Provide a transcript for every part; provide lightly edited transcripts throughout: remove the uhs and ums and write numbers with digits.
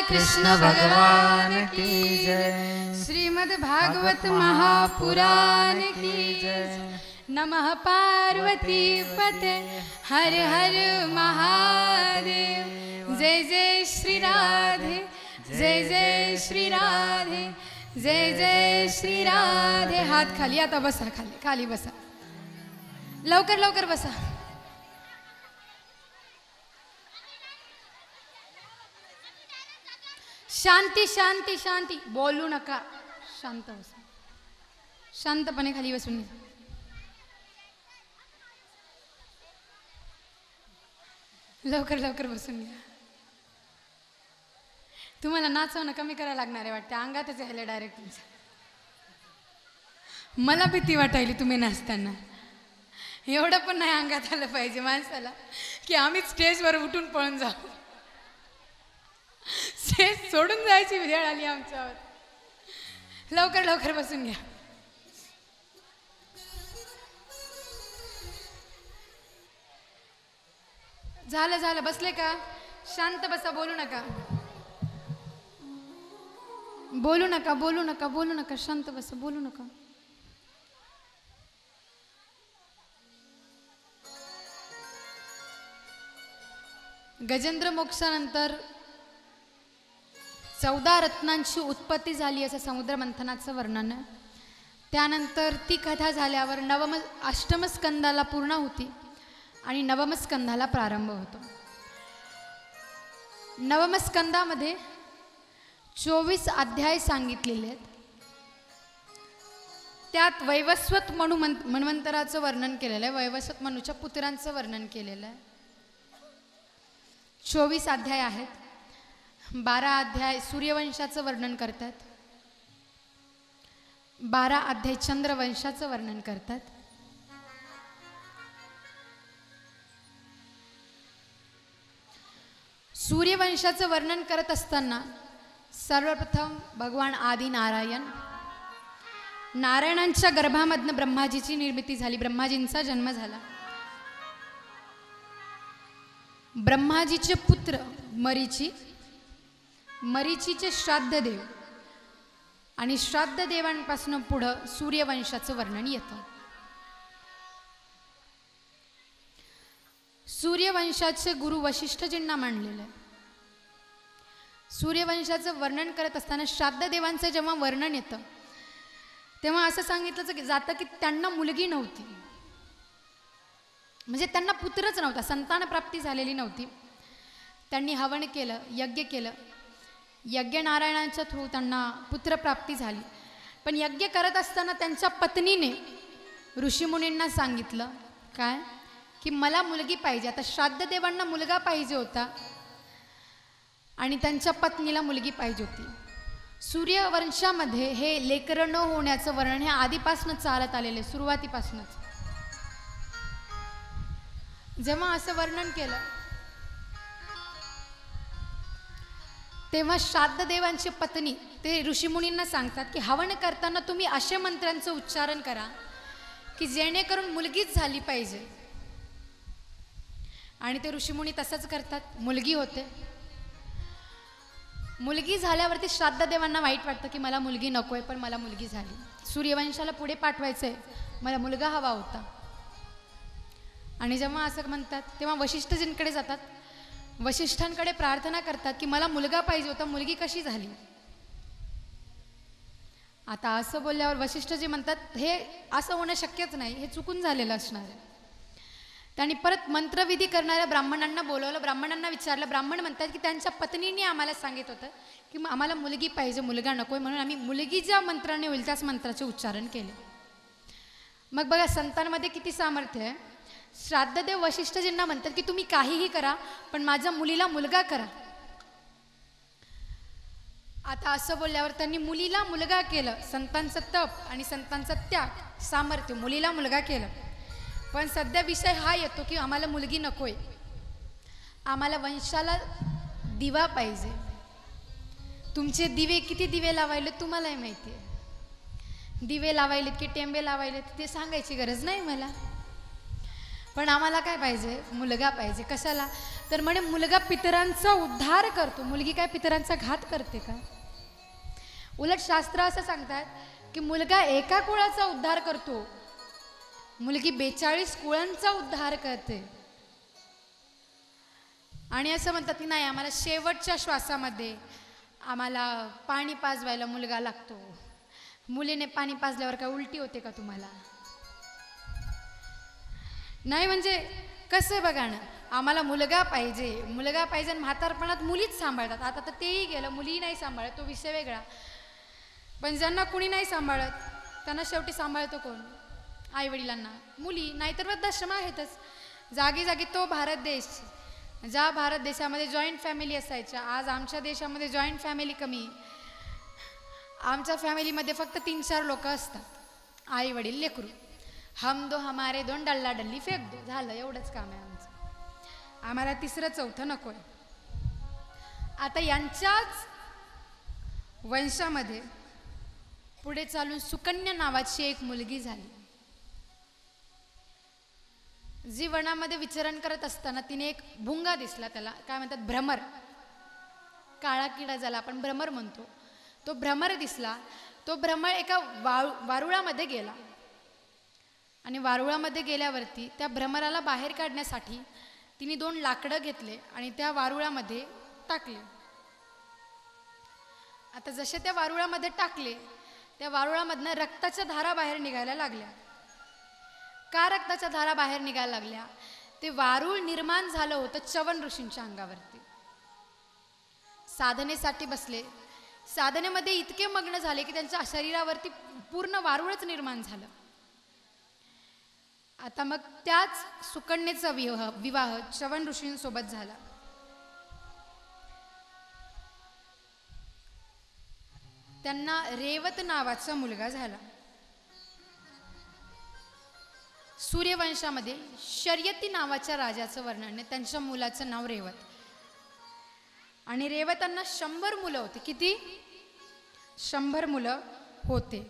कृष्ण भगवान की जय। श्रीमद् भागवत महापुराण की जय। नमः पार्वती पते हर हर महादेव। जय जय श्री राधे, जय जय श्री राधे, जय जय श्री राधे। हात खाली, आता बसा, खाली खाली बसा, लवकर लवकर बसा। शांती शांती शांती, बोलू नका, शांत बसा, शांतपणे खाली बसून घ्या। लवकर लवकर बसून घ्या। तुम्हाला नाचवणं कमी करायला लागणार आहे वाटतं, अंगातच यायला डायरेक्ट तुमच्या। मला भीती वाटायली तुम्ही नाचताना, एवढं पण नाही अंगात आलं पाहिजे माणसाला की आम्ही स्टेजवर उठून पळून जाऊ। स्टेज सोडून जायची वेळ आली आमच्यावर। लवकर लवकर बसून घ्या। झालं झालं, बसले का? शांत बसा, बोलू नका, बोलू नका, बोलू नका, बोलू नका, शांत बसा, बोलू नका। गजेंद्र मोक्षानंतर 14 रत्नांची उत्पत्ती झाली असं समुद्र मंथनाचं वर्णन आहे। त्यानंतर ती कथा झाल्यावर अष्टम स्कंदाला पूर्ण होती आणि नवम स्कंदाला प्रारंभ होतो। नवम स्कंदामध्ये 24 अध्याय सांगितलेले आहेत। त्यात वैवस्वत मन्वंतराचं वर्णन केलेलं आहे, वैवस्वत मनुच्या पुत्रांचं वर्णन केलेलं आहे। 24 अध्याय आहेत। 12 अध्याय सूर्यवंशाचं वर्णन करतात, 12 अध्याय चंद्रवंशाचं वर्णन करतात। सूर्यवंशाचं वर्णन करत असताना सर्वप्रथम भगवान आदि नारायणांच्या गर्भामधनं ब्रह्माजीची निर्मिती झाली, ब्रह्माजींचा जन्म झाला। ब्रह्माजीचे पुत्र मरीचीचे श्राद्ध देव आणि श्राद्ध देवांपासून पुढं सूर्यवंशाचं वर्णन येतं। सूर्यवंशाचे गुरु वशिष्ठजींना मानलेलं आहे। सूर्यवंशाचं वर्णन करत असताना श्राद्ध देवांचं जेव्हा वर्णन येतं तेव्हा असं सांगितलं जातं की त्यांना मुलगी नव्हती, म्हणजे त्यांना पुत्रच नव्हता, संतान प्राप्ती झालेली नव्हती। त्यांनी हवन केलं, यज्ञ केलं, यज्ञ नारायणांच्या थ्रू त्यांना पुत्रप्राप्ती झाली। पण यज्ञ करत असताना त्यांच्या पत्नीने ऋषीमुनींना सांगितलं काय की मला मुलगी पाहिजे। आता श्राद्ध देवांना मुलगा पाहिजे होता आणि त्यांच्या पत्नीला मुलगी पाहिजे होती। सूर्यवंशामध्ये हे लेकरं न होण्याचं वर्णन हे आधीपासूनच चालत आलेले, सुरुवातीपासूनच। जेव्हा असं वर्णन केलं तेव्हा श्राद्ध देवांची पत्नी ते ऋषीमुनींना सांगतात की हवन करताना तुम्ही अशा मंत्रांचं उच्चारण करा की जेणेकरून मुलगीच झाली पाहिजे। आणि ते ऋषीमुनी तसंच करतात, मुलगी होते। मुलगी झाल्यावरती श्राद्ध देवांना वाईट वाटतं की मला मुलगी नकोय, पण मला मुलगी झाली। सूर्यवंशाला पुढे पाठवायचंय, मला मुलगा हवा होता। आणि जेव्हा असं म्हणतात तेव्हा वशिष्ठजींकडे जातात, वशिष्ठांकडे प्रार्थना करतात की मला मुलगा पाहिजे होता, मुलगी कशी झाली? आता असं बोलल्यावर वशिष्ठजी म्हणतात हे असं होणं शक्यच नाही, हे चुकून झालेलं असणार आहे। त्यांनी परत मंत्रविधी करणाऱ्या ब्राह्मणांना बोलवलं, ब्राह्मणांना विचारलं। ब्राह्मण म्हणतात की त्यांच्या पत्नीने आम्हाला सांगितलं होतं की आम्हाला मुलगी पाहिजे, मुलगा नकोय, म्हणून आम्ही मुलगी ज्या मंत्राने होईल त्याच मंत्राचे उच्चारण केले। मग बघा संतांमध्ये किती सामर्थ्य आहे। श्राद्धदेव वशिष्ठजींना म्हणतात की तुम्ही काहीही करा पण माझ्या मुलीला मुलगा करा। आता असं बोलल्यावर त्यांनी मुलीला मुलगा केलं, संतांचं तप आणि संतांचा त्याग, सामर्थ्य, मुलीला मुलगा केलं। पण सध्या विषय हा येतो की आम्हाला मुलगी नकोय, आम्हाला वंशाला दिवा पाहिजे। तुमचे दिवे किती दिवे लावायले तुम्हालाही माहिती आहे, दिवे लावायलेत की टेंबे लावायलेत ते सांगायची गरज नाही मला, पण आम्हाला काय पाहिजे? मुलगा पाहिजे। कशाला? तर म्हणे मुलगा पितरांचा उद्धार करतो, मुलगी काय पितरांचा घात करते का? उलट शास्त्र असं सांगतात की मुलगा एका कुळाचा उद्धार करतो, मुलगी 42 कुळांचा उद्धार करते. आणि असं म्हणतात की नाही, आम्हाला शेवटच्या श्वासामध्ये आम्हाला पाणी पाजवायला मुलगा लागतो. मुलीने पाणी पाजल्यावर काय उलटी होते का तुम्हाला? नाही, म्हणजे कसं बघा ना, आम्हाला मुलगा पाहिजे, मुलगा पाहिजे आणि म्हातारपणात मुलीच सांभाळतात. आता तर तेही गेलं, मुलीही नाही सांभाळत, तो विषय वेगळा. पण ज्यांना कुणी नाही सांभाळत त्यांना शेवटी सांभाळतो कोण? आई वडिलांना मुली, नाहीतर वृद्धाश्रम आहेतच जागी जागी. तो भारत देश, ज्या भारत देशामध्ये जॉईंट फॅमिली असायच्या, आज आमच्या देशामध्ये जॉईंट फॅमिली कमी. आमच्या फॅमिलीमध्ये फक्त 3-4 लोक असतात, आई वडील लेकरू. हम दो हमारे दोन, डल्ला डल्ली फेक दो, झालं, एवढंच काम आहे आमचं. आम्हाला 3रं-4थं नको आहे. आता यांच्याच वंशामध्ये पुढे चालून सुकन्या नावाची एक मुलगी झाली, जी वनामध्ये विचरण करत असताना तिने एक भुंगा दिसला, त्याला काय म्हणतात भ्रमर, काळा किडा ज्याला आपण भ्रमर म्हणतो, तो भ्रमर दिसला. तो भ्रमर एका वारुळामध्ये गेला आणि वारुळामध्ये गेल्यावरती त्या भ्रमराला बाहेर काढण्यासाठी तिने 2 लाकडं घेतले आणि त्या वारुळामध्ये टाकले. आता जसे त्या वारुळामध्ये टाकले, त्या वारुळामधनं रक्ताच्या धारा बाहेर निघायला लागल्या. का रक्ताच्या धारा बाहेर निघायला लागल्या? ते वारुळ निर्माण झालं होतं चवन ऋषींच्या अंगावरती. साधनेसाठी बसले, साधनेमध्ये इतके मग्न झाले की त्यांच्या शरीरावरती पूर्ण वारुळच निर्माण झालं. आता मग त्याच सुकन्येचा विवाह चवन ऋषींसोबत झाला. त्यांना रेवत नावाचा मुलगा झाला. सूर्यवंशामध्ये शर्यती नावाच्या राजाचं वर्णन आहे. त्यांच्या मुलाचं नाव रेवत. आणि रेवतांना 100 मुलं होती. किती? 100 मुलं होते.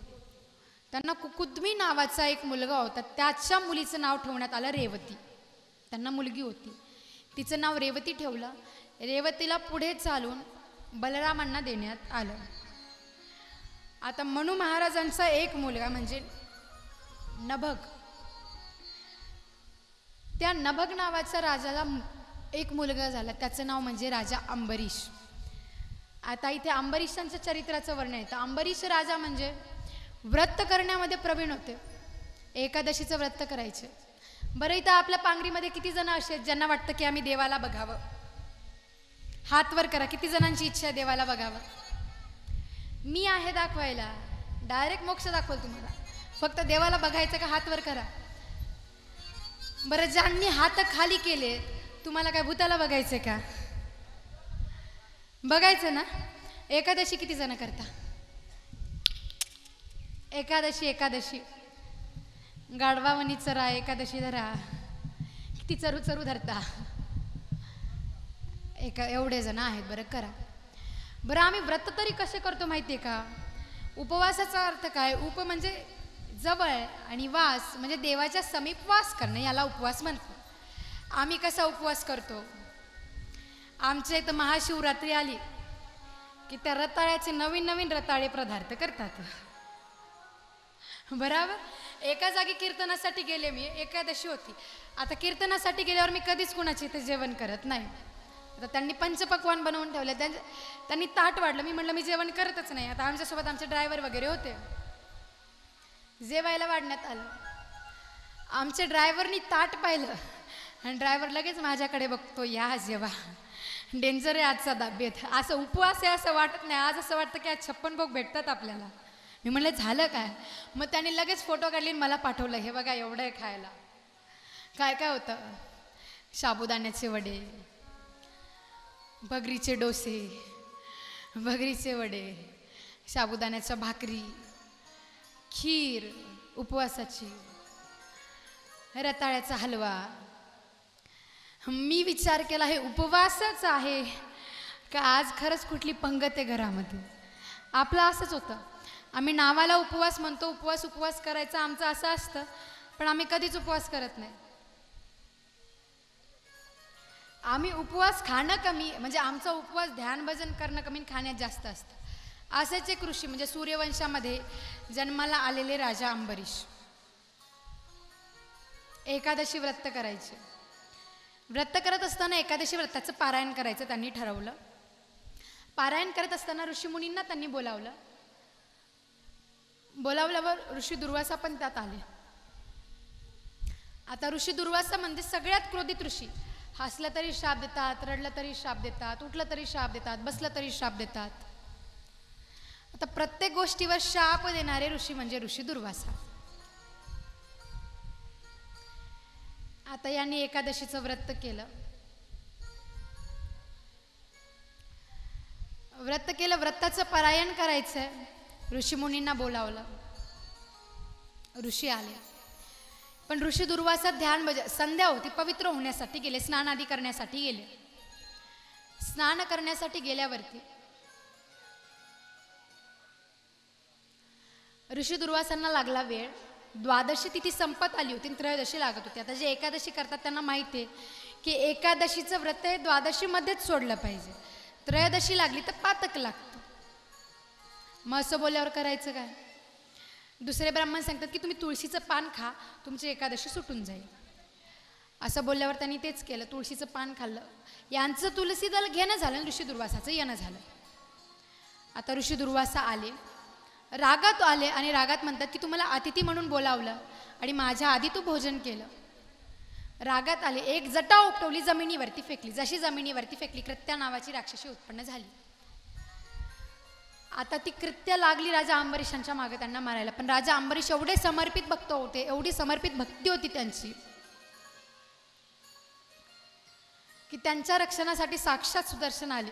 त्यांना कुकुद्मी नावाचा एक मुलगा होता, त्याच्या मुलीचं नाव ठेवण्यात आलं रेवती. त्यांना मुलगी होती, तिचं नाव रेवती ठेवलं. रेवतीला पुढे चालून बलरामांना देण्यात आलं. आता मनू महाराजांचा एक मुलगा म्हणजे नभग, त्या नभग नावाचा राजाला एक मुलगा झाला, त्याचं नाव म्हणजे राजा अंबरीश. आता इथे अंबरीशांच्या चरित्राचं वर्णन येतं. अंबरीश राजा म्हणजे व्रत करण्यामध्ये प्रवीण होते, एकादशीचं व्रत करायचे. बरं, इथं आपल्या पांगरीमध्ये किती जण असे आहेत ज्यांना वाटतं की आम्ही देवाला बघावं? हात वर करा, किती जणांची इच्छा आहे देवाला बघावं? मी आहे दाखवायला, डायरेक्ट मोक्ष दाखवल तुम्हाला. फक्त देवाला बघायचं का? हात वर करा. बरं, ज्यांनी हात खाली केले, तुम्हाला काय भूताला बघायचं का? बघायचं ना. एकादशी किती जण करता? एकादशी गाढवावनी चरा, एकादशी धरा, किती चरू चरू धरता? एवढे जण आहेत. बरं करा. बरं, आम्ही व्रत तरी कसे करतो माहिती आहे का? उपवासाचा अर्थ काय? उप म्हणजे जवळ आणि वास म्हणजे देवाच्या समीप वास करणं, याला उपवास म्हणतो. आम्ही कसा उपवास करतो? आमच्या इथं महाशिवरात्री आली की त्या रताळ्याचे नवीन नवीन रताळे पदार्थ करतात. बरोबर. एका जागी कीर्तनासाठी गेले मी, एकादशी होती. आता कीर्तनासाठी गेल्यावर मी कधीच कुणाचे इथे जेवण करत नाही. आता त्यांनी पंचपक्वान बनवून ठेवले, त्यांनी ताट वाढलं. मी म्हटलं मी जेवण करतच नाही. आता आमच्यासोबत आमचे ड्रायव्हर वगैरे होते, जेवायला वाढण्यात आलं. आमच्या ड्रायव्हरनी ताट पाहिलं आणि ड्रायव्हर लगेच माझ्याकडे बघतो, या जेवा, डेंजर आहे आजचा दाबेत. असं उपवास आहे असं वाटत नाही. आज असं वाटतं की आज 56 भोग भेटतात आपल्याला. मी म्हणलं झालं काय? मग त्यांनी लगेच फोटो काढले आणि मला पाठवलं, हे बघा एवढं आहे खायला. काय काय होतं? साबुदाण्याचे वडे, भगरीचे डोसे, भगरीचे वडे, साबुदाण्याच्या भाकरी, खीर उपवासाची, रताळ्याचा हलवा. मी विचार केला हे उपवासच आहे का आज खरंच कुठली पंगत आहे घरामध्ये? आपलं असंच होतं. आम्ही नावाला उपवास म्हणतो, उपवास करायचा आमचं असं असतं, पण आम्ही कधीच उपवास करत नाही. आम्ही उपवास खाणं कमी, म्हणजे आमचा उपवास ध्यान भजन करणं कमी, खाण्यात जास्त असतं. असेच एक ऋषी म्हणजे सूर्यवंशामध्ये जन्माला आलेले राजा अंबरीश एकादशी व्रत करायचे. व्रत करत असताना एकादशी व्रताचं पारायण करायचं त्यांनी ठरवलं. पारायण करत असताना ऋषीमुनींना त्यांनी बोलावल्यावर ऋषी दुर्वासा पण त्यात आले. आता ऋषी दुर्वासा म्हणजे सगळ्यात क्रोधित ऋषी. हसलं तरी शाप देतात, रडलं तरी शाप देतात, उठलं तरी शाप देतात, बसलं तरी शाप देतात. आता प्रत्येक गोष्टीवर शाप देणारे ऋषी म्हणजे ऋषी दुर्वासा. आता यांनी एकादशीचं व्रत केलं. व्रताचं पारायण करायचंय. ऋषीमुनींना बोलावलं. ऋषी आले. पण ऋषी दुर्वासा संध्या होती, पवित्र होण्यासाठी गेले, स्नान आदी करण्यासाठी गेले. स्नान करण्यासाठी गेल्यावरती ऋषी दुर्वासांना लागला वेळ. द्वादशी तिथी संपत आली होती, त्रयोदशी लागत होती. आता जे एकादशी करतात त्यांना माहिती आहे की एकादशीचं व्रत हे द्वादशी मध्येच सोडलं पाहिजे. त्रयोदशी लागली तर पातक लागतं. मग असं बोलल्यावर करायचं काय? दुसरे ब्राह्मण सांगतात की तुम्ही तुळशीचं पान खा, तुमची एकादशी सुटून जाईल. असं बोलल्यावर त्यांनी तेच केलं, तुळशीचं पान खाल्लं. यांचं तुलसी दल घेणं झालं, ऋषी दुर्वासाचं येणं झालं. आता ऋषी दुर्वासा आले, रागात आले आणि रागात म्हणतात की तुम्हाला अतिथी म्हणून बोलावलं आणि माझ्या आधी तू भोजन केलं. रागात आले, एक जटा उपटवली, जमिनीवरती फेकली. जशी जमिनीवरती फेकली, कृत्या नावाची राक्षसी उत्पन्न झाली. आता ती कृत्य लागली राजा अंबरीशांच्या मागे त्यांना मारायला. पण राजा अंबरीश एवढे समर्पित भक्त होते, एवढी समर्पित भक्ती होती त्यांची की त्यांच्या रक्षणासाठी साक्षात सुदर्शन आले.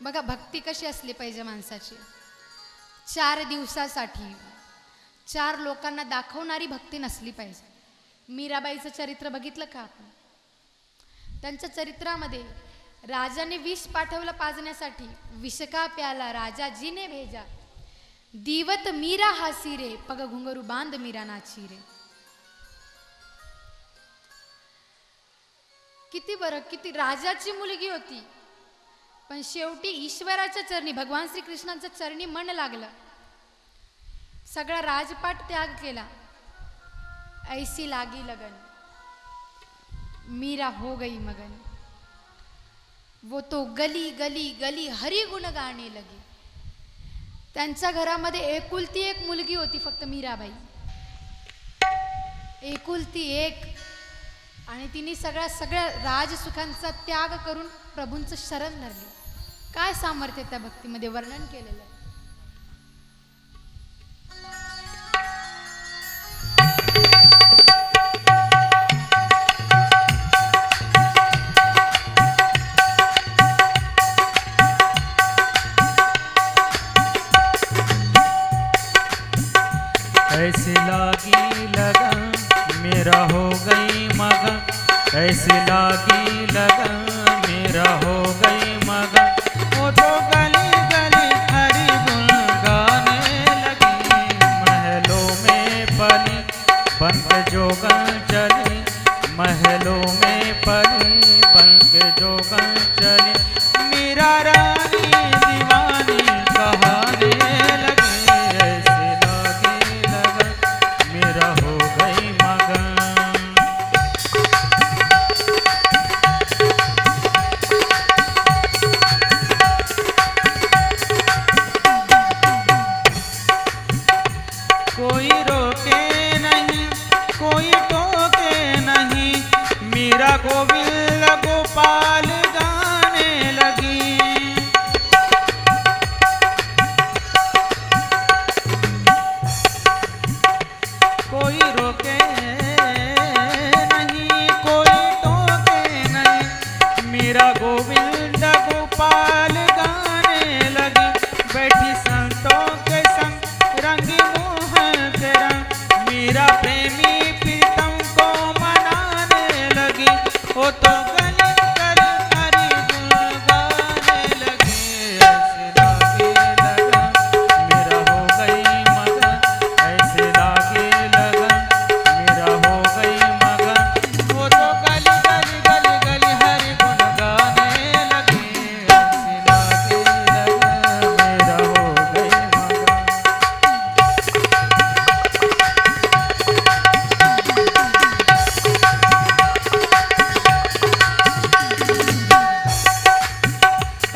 बघा भक्ती कशी असली पाहिजे माणसाची. 4 दिवसासाठी 4 लोकांना दाखवणारी भक्ती नसली पाहिजे. मीराबाईचं चरित्र बघितलं का आपण? त्यांच्या चरित्रामध्ये राजाने विष पाठवलं पाजण्यासाठी. विष का प्याला राजाजीने भेजा, दिवत मीरा हासी रे, पग घुंगरू बांध मीरा नाची रे. किती बरं, किती राजाची मुलगी होती, पण शेवटी ईश्वराच्या चरणी, भगवान श्रीकृष्णांच्या चरणी मन लागलं. सगळा राजपाट त्याग केला. ऐसी लागी लगन, मीरा हो गई मगन. वो तो गली गली गली हरी गुण गाणे लगे. त्यांच्या घरामध्ये एकुलती एक मुलगी होती फक्त, मीराबाई. एकुलती एक. आणि तिने सगळ्या राजसुखांचा त्याग करून प्रभूंचं शरण धरले. काय सामर्थ्य त्या भक्तीमध्ये वर्णन केलेलं आहे. ऐसी लागी लगन मेरा हो गई मगन, ऐसी लागी लगन मेरा हो गई मगन. वो तो गली गली हरी गुण गाने लगी, महलों में पली बन के जोगन चली, महलों में पली बन के जोगन चली. मीरा रानी दीवानी कहाने लगी, ऐसी लागी लगन मेरा हो गई मगन.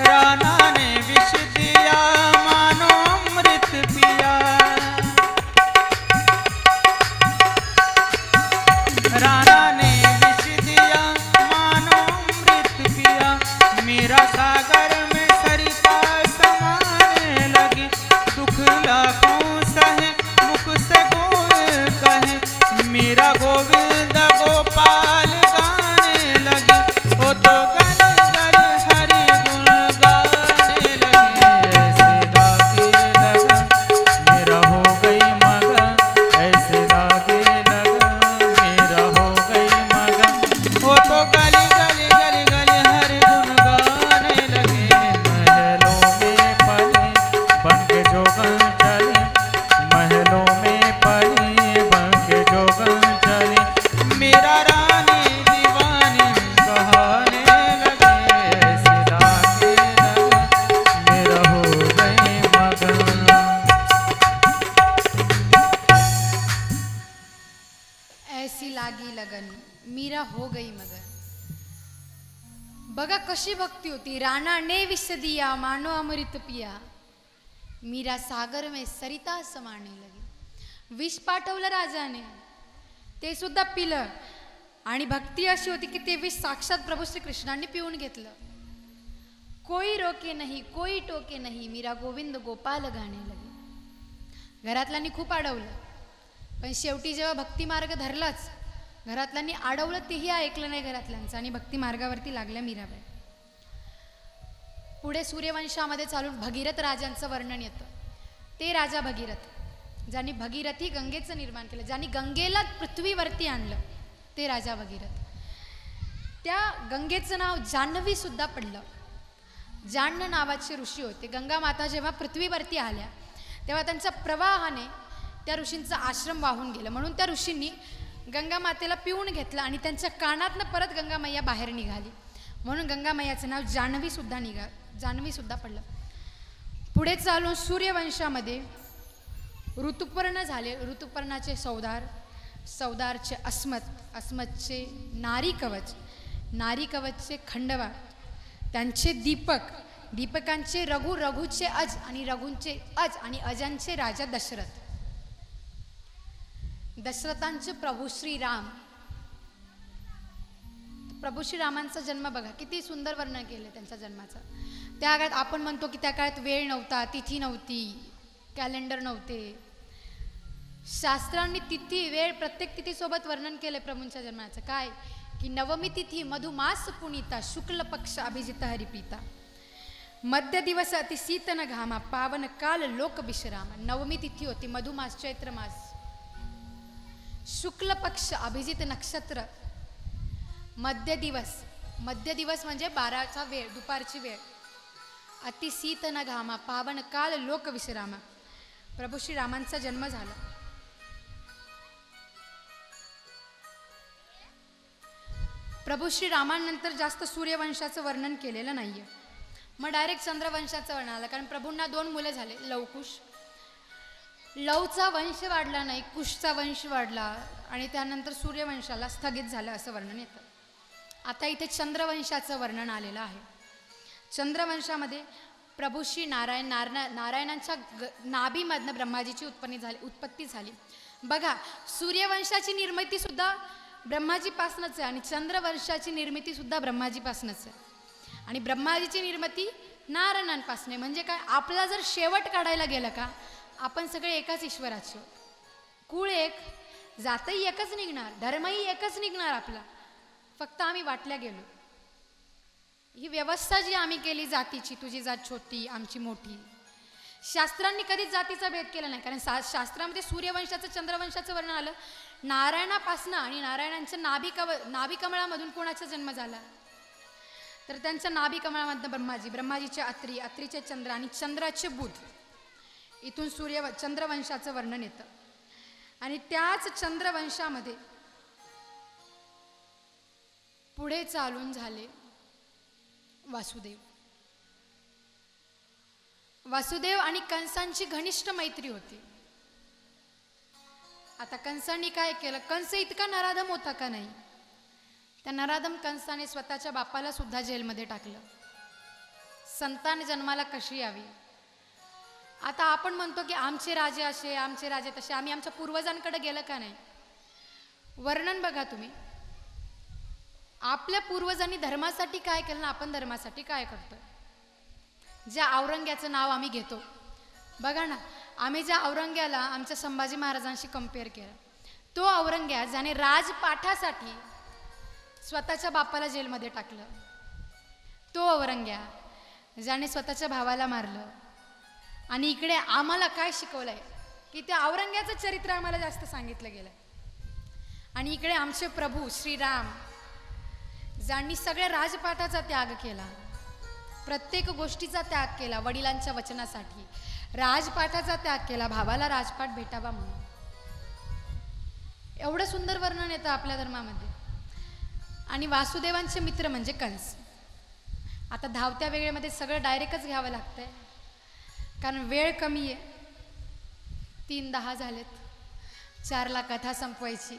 राणा ने विष दिया मानो अमृत पिया, राणा ने विष दिया मानो अमृत पिया, मेरा सागर में सरिता समाने लगी, दुख लाखों सहे मुख से बोल कहे, मेरा गोविंद गोपाल गाने लगे, ओ तो गल गल हरि गुण गाने लगे, ऐसे लागे लगा मेरा हो गई मगन, ऐसे लागे लगा मेरा हो गई मगन, ओ तो गली गली गली गली हरि गुण गाने लगे, महलों में पले बन के जोगन चले, महलों में पले बन के जोगन चले, मेरा रानी दीवानी कहाने लगे, ऐसे लागे लगा मेरा हो गई मगन। ऐसी लागी लगन मीरा हो गई मगन. बघा कशी भक्ती होती. राणा ने विष दिया मानो अमृत पिया, मीरा सागर में सरिता समाने लगी. विष पाठवलं राजाने, ते सुद्धा पिलं. आणि भक्ती अशी होती की ते विष साक्षात प्रभू श्री कृष्णांनी पिऊन घेतलं. कोई रोके नाही कोई टोके नाही, मीरा गोविंद गोपाल गाणे लगे. घरातल्यांनी खूप अडवलं, पण शेवटी जेव्हा भक्ती मार्ग धरलाच, घरातल्यांनी अडवलं तेही ऐकलं नाही घरातल्यांचं, आणि भक्ती मार्गावरती लागल्या मीराबाई. पुढे सूर्यवंशामध्ये चालून भगीरथ राजांचं वर्णन येतं. ते राजा भगीरथ, ज्यांनी भगीरथी गंगेचं निर्माण केलं, ज्यांनी गंगेला पृथ्वीवरती आणलं, ते राजा भगीरथ. त्या गंगेचं नाव जान्हवी सुद्धा पडलं. जान्ह नावाचे ऋषी होते. गंगा माता जेव्हा पृथ्वीवरती आल्या तेव्हा त्यांच्या प्रवाहाने त्या ऋषींचा आश्रम वाहून गेलं, म्हणून त्या ऋषींनी गंगा मातेला पिऊन घेतलं आणि त्यांच्या कानातनं परत गंगा मैया बाहेर निघाली, म्हणून गंगा मैयाचं नाव जान्हवी सुद्धा पडलं. पुढे चालून सूर्यवंशामध्ये ऋतुपर्ण झाले. ऋतुपर्णाचे सौदारचे अस्मतचे नारी कवचचे खंडवा, त्यांचे दीपकांचे रघुचे अज आणि रघुंचे अज आणि अजांचे राजा दशरथांचे प्रभू श्रीरामांचा जन्म बघा, किती सुंदर वर्णन केले त्यांच्या जन्माचा. त्या काळात आपण म्हणतो की त्या काळात वेळ नव्हता, तिथी नव्हती, कॅलेंडर नव्हते. शास्त्रांनी तिथी वेळ प्रत्येक तिथीसोबत वर्णन केले प्रभूंच्या जन्माचं. काय की नवमी तिथी मधुमास पुनीता, शुक्ल पक्ष अभिजित हरिप्रीता, मध्य दिवस अति शीतन घामा, पावन काल लोक विश्राम. नवमी तिथी होती, मधुमास चैत्र मास, शुक्ल पक्ष अभिजित नक्षत्र, मध्य दिवस म्हणजे 12चा वेळ, दुपारची वेळ, अति शीतन घामा, पावन काल लोक विश्रामा. प्रभू श्रीरामांचा जन्म झाला. प्रभू श्रीरामांनंतर जास्त सूर्यवंशाचं वर्णन केलेलं नाहीये. मग डायरेक्ट चंद्रवंशाचं वर्णन आलं, कारण प्रभूंना 2 मुलं झाले, लवकुश. लवचा वंश वाढला नाही, कुशचा वंश वाढला, आणि त्यानंतर सूर्यवंशाला स्थगित झालं असं वर्णन येतं. आता इथे चंद्रवंशाचं वर्णन आलेलं आहे. चंद्रवंशामध्ये प्रभू श्री नारायणांच्या नाभीमधनं ब्रह्माजीची उत्पत्ती झाली. बघा, सूर्यवंशाची निर्मिती सुद्धा ब्रह्माजीपासूनच आहे, आणि चंद्रवंशाची निर्मिती सुद्धा ब्रह्माजीपासूनच आहे, आणि ब्रह्माजीची निर्मिती नारायणांपासून आहे. म्हणजे काय, आपला जर शेवट काढायला गेलं का, आपण सगळे एकाच ईश्वराचे, कुळ एक, जातही एकच निघणार, धर्मही एकच निघणार आपला, फक्त आम्ही वाटल्या गेलो. ही व्यवस्था जी आम्ही केली जातीची, तुझी जात छोटी आमची मोठी, शास्त्रांनी कधीच जातीचा भेद केला नाही. कारण शास्त्रामध्ये सूर्यवंशाचं चंद्रवंशाचं वर्णन आलं. नारायणापासनं आणि नारायणांच्या नाभिकमळामधून कोणाचा जन्म झाला, तर त्यांच्या नाभिकमळामधनं ब्रह्माजीचे अत्रीचे चंद्र आणि चंद्राचे बुध, इथून चंद्रवंशाचं वर्णन येतं. आणि त्याच चंद्रवंशामध्ये पुढे चालून झाले वासुदेव आणि कंसांची घनिष्ठ मैत्री होती. आता कंसांनी काय केलं, कंस इतका नराधम होता का नाही, त्या नराधम कंसाने स्वतःच्या बापाला सुद्धा जेलमध्ये टाकलं. संतान जन्माला कशी यावी. आता आपण म्हणतो की आमचे राजे असे, आमचे राजे तसे. आम्ही आमच्या पूर्वजांकडे गेलं का नाही? वर्णन बघा तुम्ही. आपल्या पूर्वजांनी धर्मासाठी काय केलं ना, आपण धर्मासाठी काय करतो. ज्या औरंग्याचं नाव आम्ही घेतो बघा ना, आम्ही ज्या औरंग्याला आमच्या संभाजी महाराजांशी कम्पेअर केलं, तो औरंग्या ज्याने राजपाठासाठी स्वतःच्या बापाला जेलमध्ये टाकलं, तो औरंग्या ज्याने स्वतःच्या भावाला मारलं. आणि इकडे आम्हाला काय शिकवलंय की त्या औरंग्याचं चरित्र आम्हाला जास्त सांगितलं गेलं. आणि इकडे आमचे प्रभू श्रीराम ज्यांनी सगळ्या राजपाठाचा त्याग केला, प्रत्येक गोष्टीचा त्याग केला, वडिलांच्या वचनासाठी राजपाठाचा त्याग केला, भावाला राजपाठ भेटावा म्हणून. एवढं सुंदर वर्णन येतं आपल्या धर्मामध्ये. आणि वासुदेवांचे मित्र म्हणजे कंस. आता धावत्या वेळेमध्ये सगळं डायरेक्टच घ्यावं लागतंय कारण वेळ कमी आहे. 3:10 झालेत, 4ला कथा संपवायची.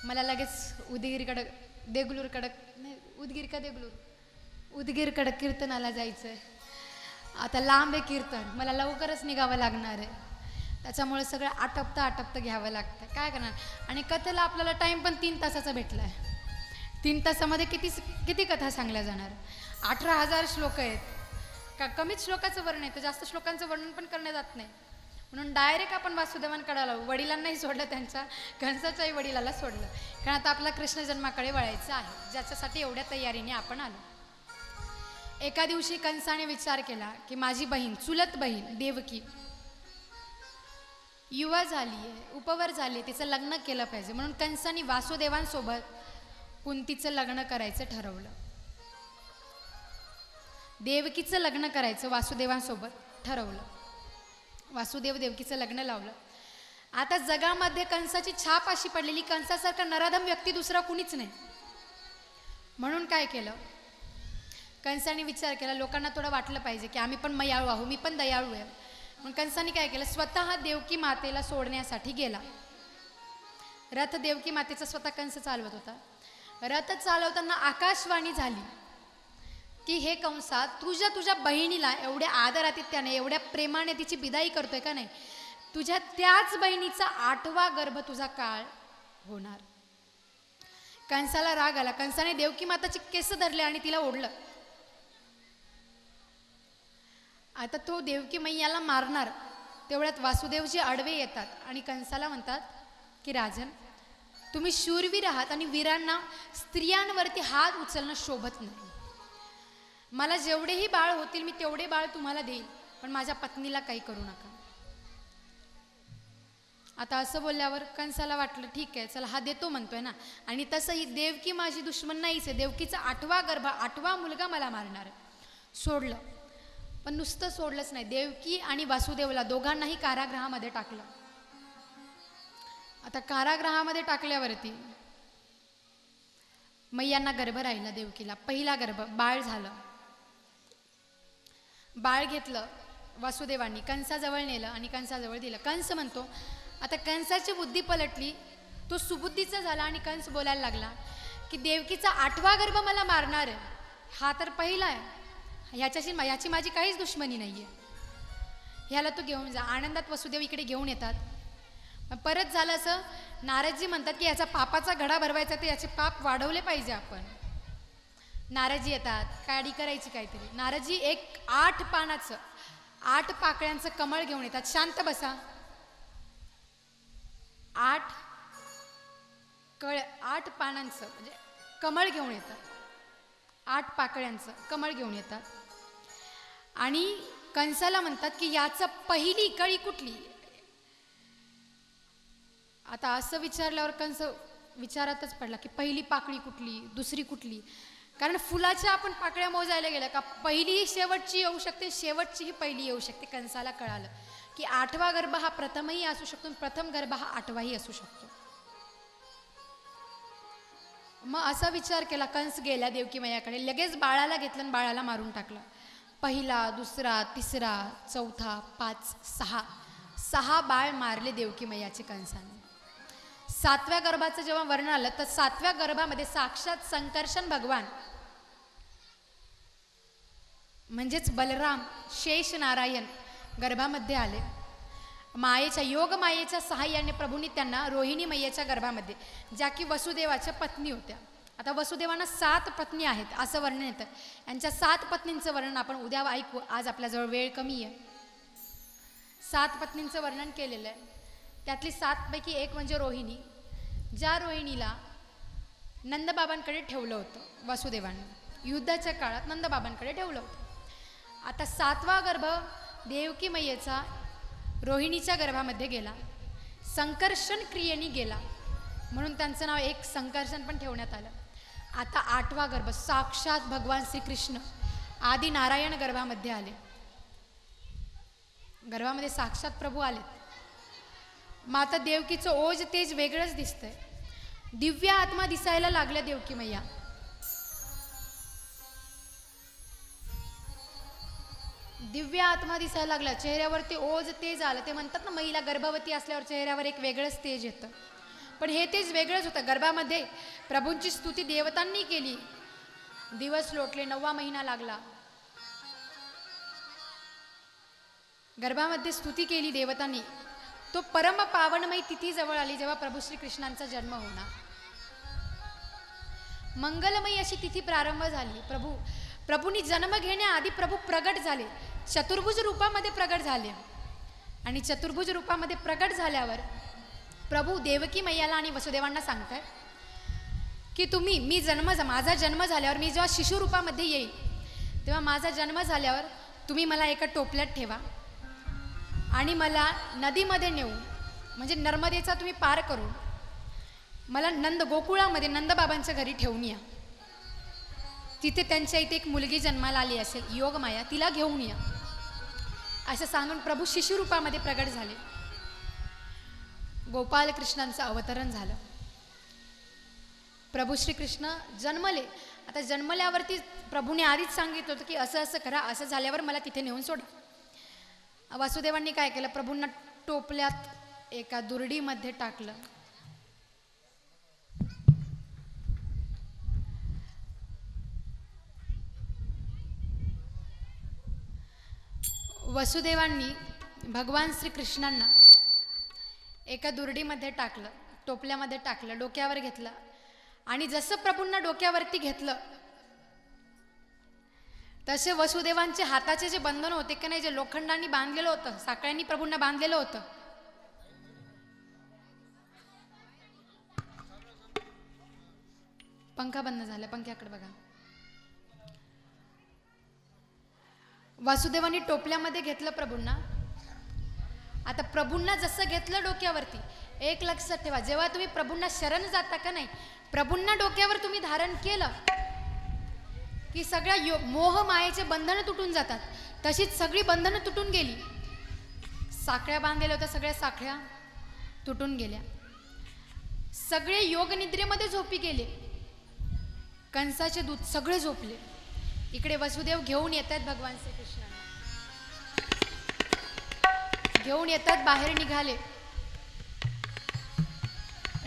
मला लगेच उदगीरकडं देगलूरकडं नाही, उदगीर का देगलूर, उदगीरकडं कीर्तनाला जायचं आहे. आता लांब आहे कीर्तन, मला लवकरच निघावं लागणार आहे. त्याच्यामुळे सगळं आटपतं घ्यावं लागतं. काय करणार. आणि कथेला आपल्याला टाईम पण 3 तासाचा भेटला आहे. 3 तासामध्ये किती कथा सांगल्या जाणार. 18,000 श्लोक आहेत का, कमीच श्लोकाचं वर्णन येतं, जास्त श्लोकांचं वर्णन पण करण्यात जात नाही. म्हणून डायरेक्ट आपण वासुदेवांकडे आलो. वडिलांनाही सोडलं, त्यांच्या कंसाच्याही वडिलाला सोडलं, कारण आता आपला कृष्ण जन्माकडे वळायचं आहे, ज्याच्यासाठी एवढ्या तयारीने आपण आलो. एका दिवशी कंसाने विचार केला की माझी बहीण, चुलत बहीण देवकी युवा झाली आहे, उपवर झाली आहे, तिचं लग्न केलं पाहिजे. म्हणून कंसाने वासुदेवांसोबत कुंतीचं लग्न करायचं ठरवलं. देवकीचं लग्न करायचं वासुदेवांसोबत ठरवलं. वासुदेव देवकीचं लग्न लावलं. आता जगामध्ये कंसाची छाप अशी पडलेली, कंसासारखा नराधम व्यक्ती दुसरा कुणीच नाही. म्हणून काय केलं, कंसाने विचार केला, लोकांना थोडं वाटलं पाहिजे की आम्ही पण मयाळू आहो, मी पण दयाळू आहे. म्हणून कंसाने काय केलं, स्वतः देवकी मातेला सोडण्यासाठी गेला. रथ देवकी मातेचा स्वतः कंस चालवत होता. रथ चालवताना आकाशवाणी झाली की हे कंसा, तुझ्या बहिणीला एवढ्या आदरातिथ्याने, एवढ्या प्रेमाने तिची बिदाई करतोय का नाही, तुझ्या त्याच बहिणीचा 8वा गर्भ तुझा काळ होणार. कंसाला राग आला. कंसाने देवकी माताची केस धरले आणि तिला ओढलं. आता तो देवकी मैयाला मारणार, तेवढ्यात वासुदेवजी आडवे येतात आणि कंसाला म्हणतात की राजन, तुम्ही शूरवीर आहात आणि वीरांना स्त्रियांवरती हात उचलणं शोभत नाही. मला जेवढेही बाळ होतील मी तेवढे बाळ तुम्हाला देईल, पण माझ्या पत्नीला काही करू नका. आता असं बोलल्यावर कंसाला वाटलं ठीक आहे, चला हा देतो म्हणतोय ना. आणि तसंही देवकी माझी दुश्मन नाहीच आहे. देवकीचा 8वा गर्भ, 8वा मुलगा मला मारणार आहे. सोडलं. पण नुसतं सोडलंच नाही, देवकी आणि वासुदेवला दोघांनाही कारागृहामध्ये टाकलं. आता कारागृहामध्ये टाकल्यावरती मैयांना गर्भ राहिला. देवकीला पहिला गर्भ, बाळ झालं. बाळ घेतलं वासुदेवांनी, कंसाजवळ नेलं आणि कंसाजवळ दिलं. कंस म्हणतो, आता कंसाची बुद्धी पलटली, तो सुबुद्धीचा झाला आणि कंस बोलायला लागला की देवकीचा 8वा गर्भ मला मारणार आहे, हा तर पहिला आहे, ह्याची माझी काहीच दुश्मनी नाही आहे, ह्याला तू घेऊन जा. आनंदात वसुदेव इकडे घेऊन येतात. परत झालं असं, नारदजी म्हणतात की याचा पापाचा घडा भरवायचा, तर याचे पाप वाढवले पाहिजे आपण. नारदजी येतात, काडी करायची काहीतरी. नारदजी एक 8 पानाचं, 8 पाकळ्यांचं कमळ घेऊन येतात. शांत बसा. 8 पानांचं म्हणजे कमळ घेऊन येतात. 8 पाकळ्यांचं कमळ घेऊन येतात आणि कंसाला म्हणतात की याचं पहिली कळी कुठली. आता असं विचारल्यावर कंस विचारातच पडला की पहिली पाकळी कुठली, दुसरी कुठली. कारण फुलाच्या आपण पाकळ्या मोजायला गेल्या का पहिली शेवटची येऊ शकते, शेवटची ही पहिली येऊ शकते. कंसाला कळालं की 8वा गर्भ हा प्रथमही असू शकतो, प्रथम गर्भ हा 8वाही असू शकतो. मग असा विचार केला कंस. गेला देवकी मैयाकडे, लगेच बाळाला घेतलं आणि बाळाला मारून टाकलं. पहिला, दुसरा, तिसरा, चौथा, 5, 6 बाळ मारले देवकी मैयाचे कंसाने. 7व्या गर्भाचं जेव्हा वर्णन आलं तर 7व्या गर्भामध्ये साक्षात संकर्षण भगवान म्हणजेच बलराम शेष नारायण गर्भामध्ये आले. मायेच्या योग मायेच्या सहाय्याने प्रभूंनी त्यांना रोहिणी मैयेच्या गर्भामध्ये, ज्या की वसुदेवाच्या पत्नी होत्या. आता वसुदेवांना 7 पत्नी आहेत असं वर्णन येतं. यांच्या 7 पत्नींचं वर्णन आपण उद्या ऐकू. आज आपल्याजवळ वेळ कमी आहे. 7 पत्नींचं वर्णन केलेलं आहे. त्यातली 7 पैकी एक म्हणजे रोहिणी, ज्या रोहिणीला नंदबाबांकडे ठेवलं होतं वसुदेवांनी. युद्धाच्या काळात नंदबाबांकडे ठेवलं होतं. आता 7वा गर्भ देवकी मैयेचा रोहिणीच्या गर्भामध्ये गेला. संकर्षण क्रियेने गेला म्हणून त्यांचं नाव एक संकर्षण पण ठेवण्यात आलं. आता 8वा गर्भ साक्षात भगवान श्रीकृष्ण आदि नारायण गर्भामध्ये आले. गर्भामध्ये साक्षात प्रभू आले. माता देवकीचं ओज तेज वेगळंच दिसतंय. दिव्य आत्मा दिसायला लागल्या देवकी मैया. दिव्य आत्मा दिसायला लागला. चेहऱ्यावरती ओज तेज आलं. ते म्हणतात ना महिला गर्भवती असल्यावर चेहऱ्यावर एक वेगळंच तेज येतं. पण हे तेज वेगळंच होतं. गर्भामध्ये प्रभूंची स्तुती देवतांनी केली. दिवस लोटले. 9वा महिना लागला. गर्भामध्ये स्तुती केली देवतांनी. तो परम पावनमयी तिथी जवळ आली जेव्हा प्रभू श्रीकृष्णांचा जन्म होणार. मंगलमयी अशी तिथी प्रारंभ झाली. प्रभूंनी जन्म घेण्याआधी प्रभू प्रगट झाले. चतुर्भुज रूपामध्ये प्रगट झाले. आणि चतुर्भुज रूपामध्ये प्रगट झाल्यावर प्रभू देवकी मैयाला आणि वसुदेवांना सांगताय की माझा जन्म झाल्यावर मी जेव्हा शिशु रूपामध्ये येईल तेव्हा माझा जन्म झाल्यावर तुम्ही मला एका टोपल्यात ठेवा आणि मला नदीमध्ये नेऊन, म्हणजे नर्मदेचा तुम्ही पार करून मला गोकुळामध्ये नंदबाबांच्या घरी ठेवून या. तिथे त्यांच्या इथे एक मुलगी जन्माला आली असेल योगमाया, तिला घेऊन या असं सांगून प्रभू शिशु रूपामध्ये प्रगट झाले. गोपाल कृष्णांचं अवतरण झालं. प्रभू श्रीकृष्ण जन्मले. आता जन्मल्यावरती प्रभूने आधीच सांगितलं होतं की असं असं करा, असं झाल्यावर मला तिथे नेऊन सोडा. वासुदेवांनी काय केलं, प्रभूंना टोपल्यात एका दुर्डीमध्ये टाकलं. वसुदेवांनी भगवान श्रीकृष्णांना एका दुर्डीमध्ये टाकलं, टोपल्यामध्ये टाकलं, डोक्यावर घेतलं. आणि जसं प्रभूंना डोक्यावरती घेतलं तसे वसुदेवांचे हाताचे जे बंधन होते की नाही, जे लोखंडांनी बांधलेलं होतं, साखळ्यांनी प्रभूंना बांधलेलं होतं, पंखा बंद झाला, पंख्याकडे बघा. वासुदेवांनी टोपल्यामध्ये घेतलं प्रभूंना. आता प्रभूंना जसं घेतलं डोक्यावरती, एक लक्षात ठेवा, जेव्हा तुम्ही प्रभूंना शरण जाता का नाही, प्रभूंना डोक्यावर तुम्ही धारण केलं की सगळ्या मोह मायेचे बंधनं तुटून जातात. तशीच सगळी बंधनं तुटून गेली. साखळ्या बांधलेल्या होत्या, सगळ्या साखळ्या तुटून गेल्या. सगळे योगनिद्रेमध्ये झोपी गेले. कंसाचे दूत सगळे झोपले. इकडे वसुदेव घेऊन येत आहेत भगवान श्रीकृष्णांना, घेऊन येतात, बाहेर निघाले.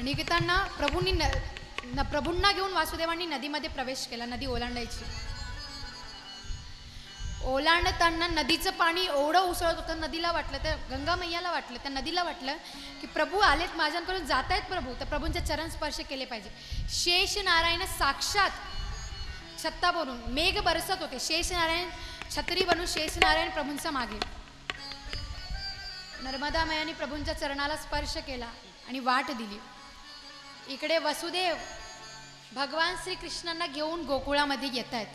निघताना प्रभूंना घेऊन वासुदेवांनी नदीमध्ये प्रवेश केला. नदी ओलांडायची. ओलांडताना नदीचं पाणी एवढं उसळत होतं, नदीला वाटलं, त्या गंगा मैयाला वाटलं, त्या नदीला वाटलं की प्रभू आलेत, माझ्याकडून जात आहेत प्रभू, तर प्रभूंचे चरण स्पर्श केले पाहिजे. शेष नारायण साक्षात छत्ता बनून मेघ बरसत होते. शेष नारायण छत्री बनून शेष नारायण प्रभूंचा मागे. नर्मदा मैयाने प्रभूंच्या चरणाला स्पर्श केला आणि वाट दिली. इकडे वसुदेव भगवान श्रीकृष्णांना घेऊन गोकुळामध्ये येत आहेत.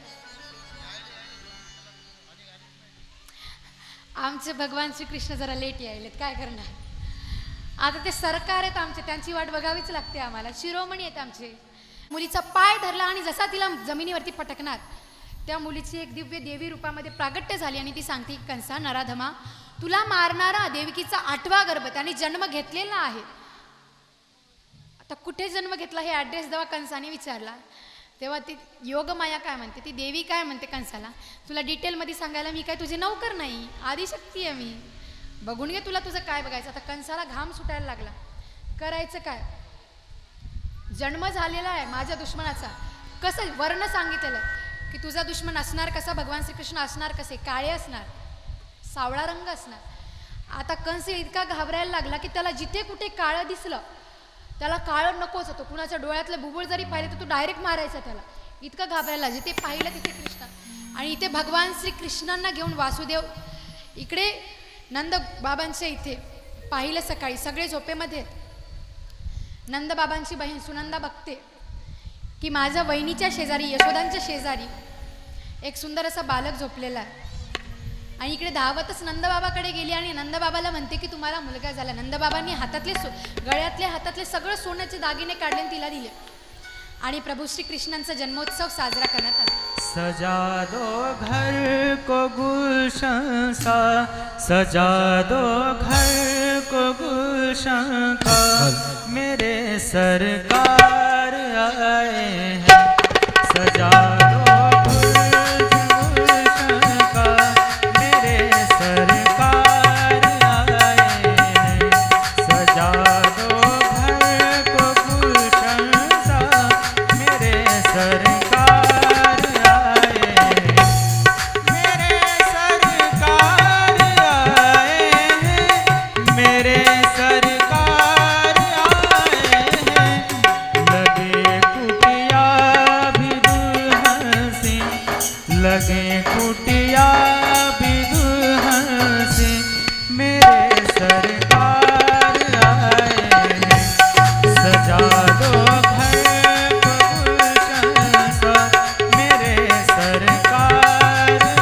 आमचे भगवान श्रीकृष्ण जरा लेट यायलेत, काय करणार. आता ते सरकार आहेत आमचे, त्यांची वाट बघावीच लागते आम्हाला. शिरोमणी आहेत आमचे. मुलीचा पाय धरला आणि जसा तिला जमिनीवरती पटकणार, त्या मुलीची एक दिव्य देवी रूपामध्ये प्रागट्य झाली आणि ती सांगते, कंसा नराधमा, तुला मारणारा देवकीचा 8वा गर्भ, त्याने जन्म घेतलेला आहे. आता कुठे जन्म घेतला हे ॲड्रेस जेव्हा कंसाने विचारला तेव्हा ती योगमाया काय म्हणते, ती देवी काय म्हणते कंसाला, तुला डिटेलमध्ये सांगायला मी काय तुझे नौकर नाही, आदिशक्ती आहे मी, बघून घे तुला तुझं काय बघायचं. आता कंसाला घाम सुटायला लागला. करायचं काय, जन्म झालेला आहे माझ्या दुश्मनाचा, कसं वर्ण सांगितलेलं आहे, की तुझा दुश्मन असणार कसा, भगवान श्रीकृष्ण असणार कसे, काळे असणार, सावळा रंग असणार. आता कंस इतका घाबरायला लागला की त्याला जिथे कुठे काळं दिसलं त्याला काळं नकोच होतं. कुणाच्या डोळ्यातलं बुबुळ जरी पाहिलं तर तो डायरेक्ट मारायचा त्याला. इतका घाबरायला, जिथे पाहिलं तिथे कृष्ण. आणि इथे भगवान श्रीकृष्णांना घेऊन वासुदेव इकडे नंद बाबांच्या इथे पाहिलं सकाळी, सगळे झोपेमध्ये. नंद बाबांची बहीण सुनंदा बघते की माझ्या वहिनीच्या शेजारी, यशोदांच्या शेजारी एक सुंदर असा बालक झोपलेला आहे. आणि इकडे धावतच नंदबाबाकडे गेली आणि नंदबाबाला म्हणते की तुम्हाला मुलगा झाला. नंदबाबांनी गळ्यातले हातातले सगळं सोन्याचे दागिने काढले आणि तिला दिले. आणि प्रभू श्री कृष्णांचा जन्मोत्सव साजरा करण्यात आला. सजा दो घर को गुलशन सा, सजा दो घर को गुलशन का, मेरे सरकार आए हैं. सजा दो लगे कुटिया भी दुल्हन से, मेरे सरकार आए हैं. सजा दो घर को गुलशन सा, मेरे सरकार आए हैं.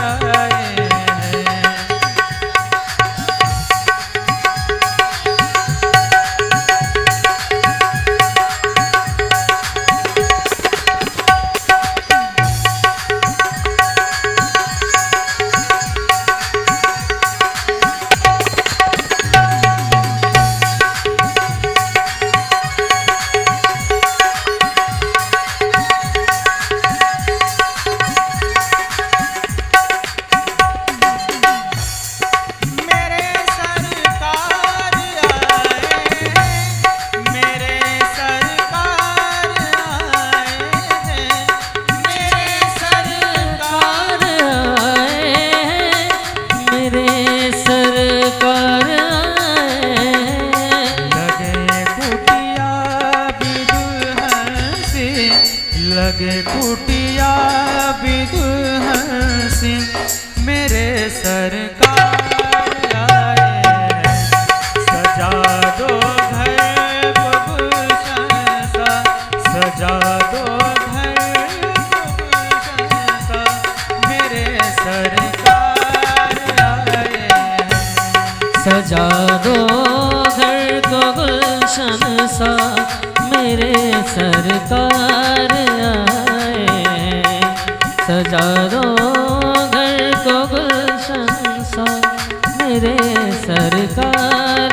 लगे कुटिया भी दुल्हन से, मेरे सरकार आए हैं. सजा दो घर को गुलशन सा, सजा दो घर को गुलशन सा, मेरे सरकार आए हैं. सजा दो घर को गुलशन सा, मेरे सरकार आए. सजा दो घर को गुलशन सा, मेरे सरकार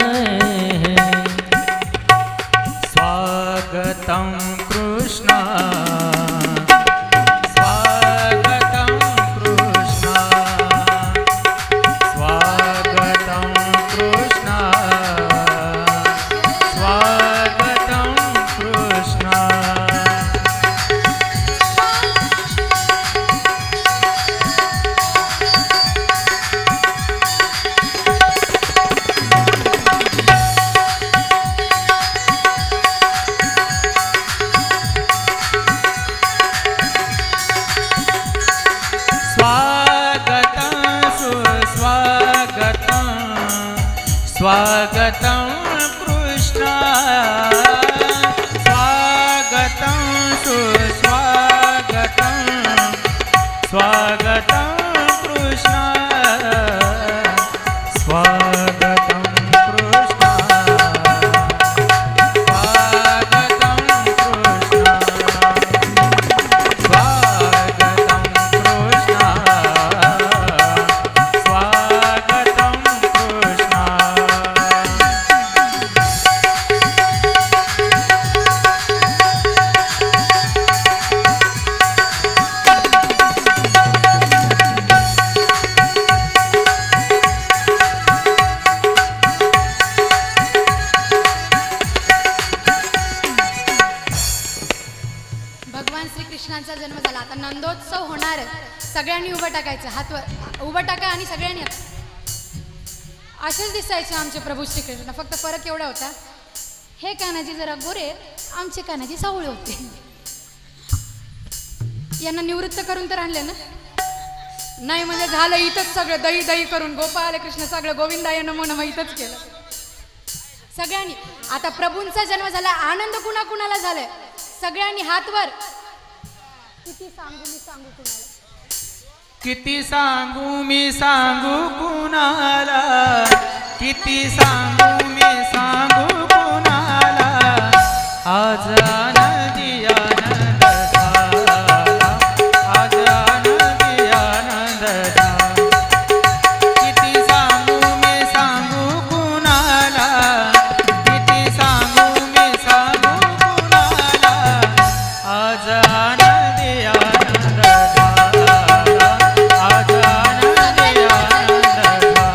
आए. स्वागतम कृष्ण, स्वागतम कृष्ण, स्वागतम कृष्ण, स्वागतम कृष्ण. स्वागतं कृष्ण, स्वागतं सुस्वागतं, स्वागतं कृष्ण, स्वागतं कृष्ण, स्वागतं कृष्ण, स्वागतं कृष्ण, स्वागतं कृष्ण. सगळ्यांनी उभं टाकायचं, हात वर उभं टाका आणि सगळ्यांनी असेच दिसायचे आमचे प्रभू श्रीकृष्ण. फक्त फरक एवढा होता, हे कान्हाजी जरा गोरे, आमचे कान्हाजी सावळे होते. यांना निवृत्त करून तर आणले ना, नाही म्हणजे झालं इथंच सगळं दही दही करून गोपाल कृष्ण सगळं गोविंदाय नमो नमः इथंच केलं सगळ्यांनी. आता प्रभूंचा जन्म झाला, आनंद कुणा कुणाला झालाय, सगळ्यांनी हात वर. किती सांगू मी सांगू कुणाला, किती सांगू मी सांगू कुणाला, किती सांगू मी सांगू कुणाला, आज आनंदी आनंद झाला, आज आनंदी आनंद झाला. किती सांगू मी सांगू कुणाला, किती सांगू मी सांगू कुणाला, आज आनंदी आनंद झाला, आज आनंदी आनंद झाला,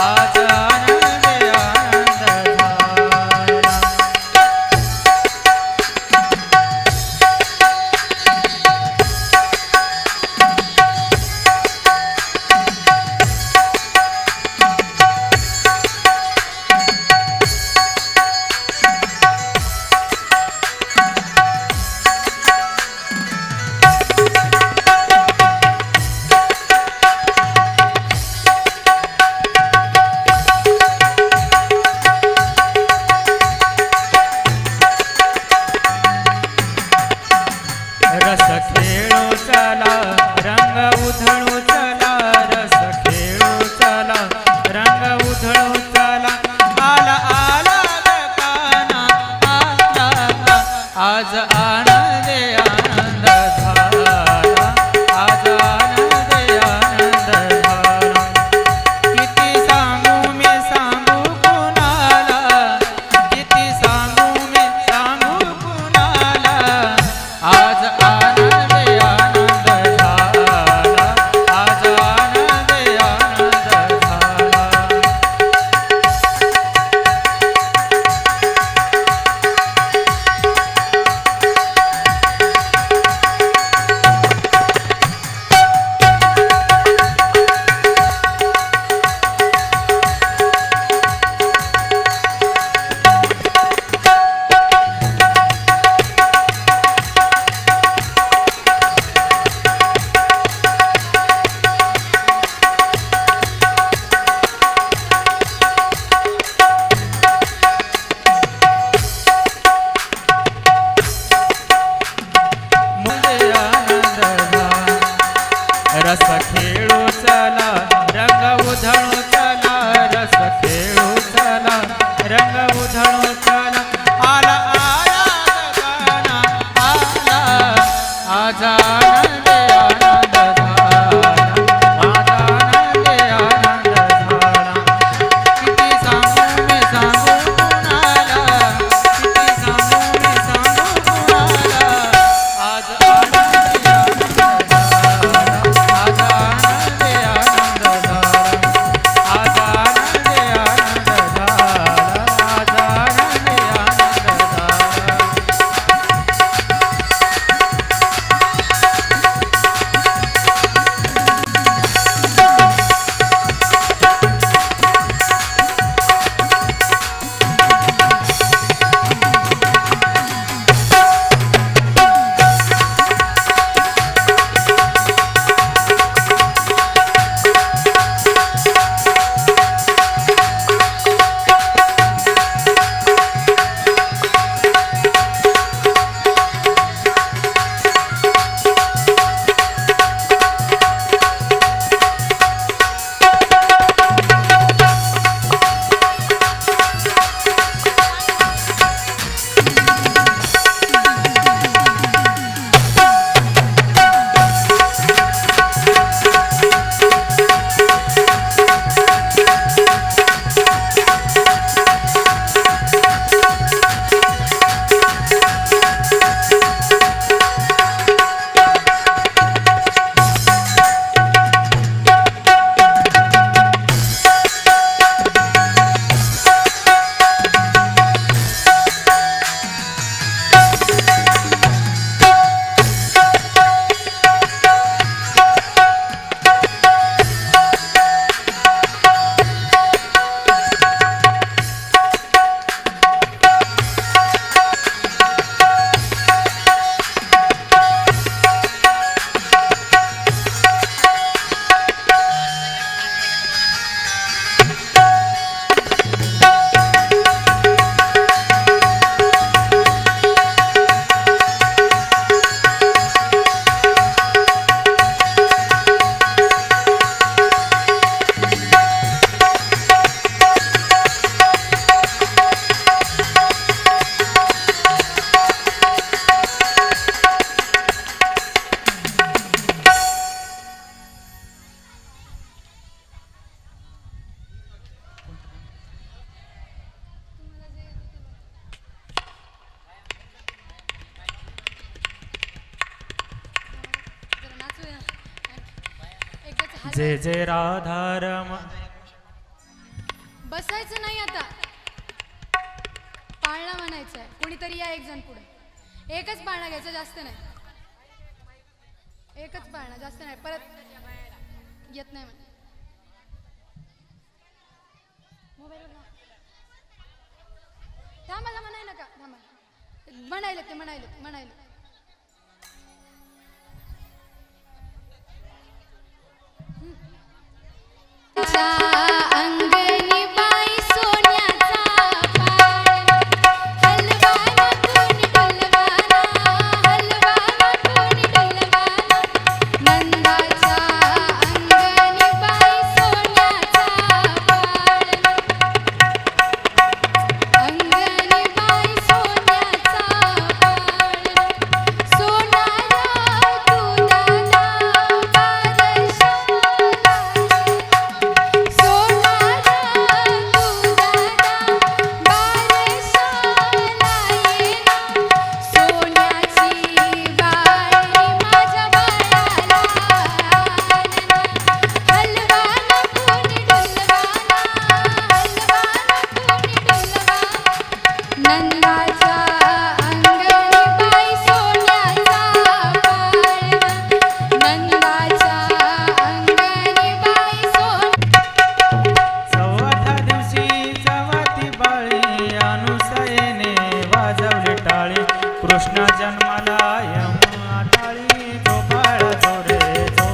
आज आनंदी जय जय राधारम. बसायचं नाही आता, पाळणा म्हणायचं आहे. कोणीतरी या, एक जण पुढे. एकच पाळणा घ्यायचा, जास्त नाही. एकच पाळणा, जास्त नाही. परत येत नाही म्हणे. थांबा म्हणाय नका, थांबा. म्हणायले अंगणी बाई सोन्याचा हलवाना कोणी डोलवाना, हलवाना कोणी डोलवाना. नंदाच्या अंगणी बाई सोन्याचा अंगणी बाई सोन्याचा सोनारा तुला बारशा कृष्ण जन्माला यमुना टाळी झोपाळा जोरे जो.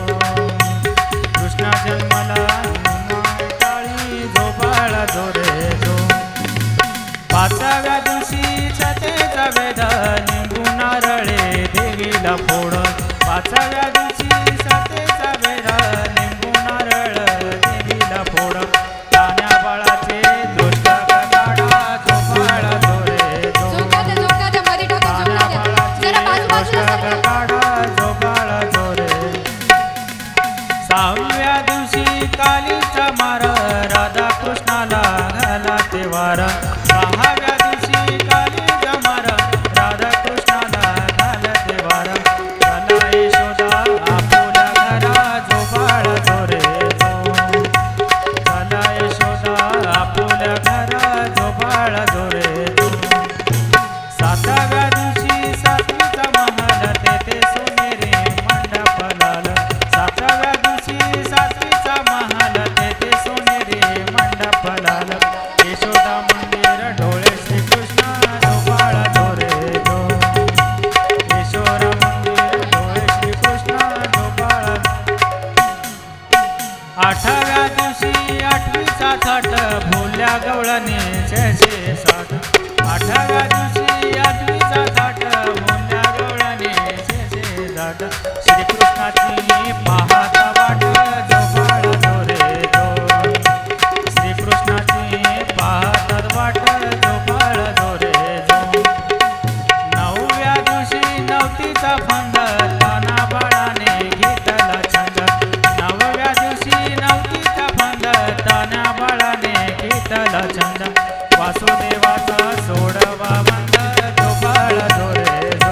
कृष्ण जन्माला यमुना टाळी झोपाळा जोरे जो. पाचव्या दिवशी छतेचा वेध लिंबू नारळे देवीला फोड. पाचव्या दिवशी छतेचा वेध लिंबू नारळ देवीला फोड. तान्या बाळाचे दृष्ट काढा झोपाळा जोरे जो. सहाव्या दिवशी कालीचा मार राधा कृष्णाला घाला तेवार. सहाव्या दिवशी कालीचा मार राधा कृष्णाला घाला तेवार. चला यशोदा आपुला घरा झोपाळा जोरे जो. चला यशोदा आपुल्या घरा झोपाळा जोरे जो. सातव्या दिवशी सातवीचा महल तेथे सोनेरी मंडप लाल. सातव्या दिवशी सातवीचा महल तेथे सोनेरी मंडप लाल. यशोदा मंदिर डोळे श्रीकृष्ण झोपाळा जोरे जो. यशोदा मंदिर डोळे श्रीकृष्ण झोपाळा. आठव्या दिवशी आठवीचा थाट भोल्या गवळणी 660. आठव्या दिवशी आठवीचा थाट भोल्या गवळणी 660. श्रीकृष्णाची पाहता वाट झोपाळा जोरे जो. श्रीकृष्णाची पाहतात वाट झोपाळा जोरे जो. नवव्या दिवशी नवतीचा फंद ताना बाळाने घेतला छंद. नवव्या दिवशी नवतीचा फंद ताना बाळाने घेतला छंद. वासुदेवाचा सोडवा बंद झोपाळा जोरे जो.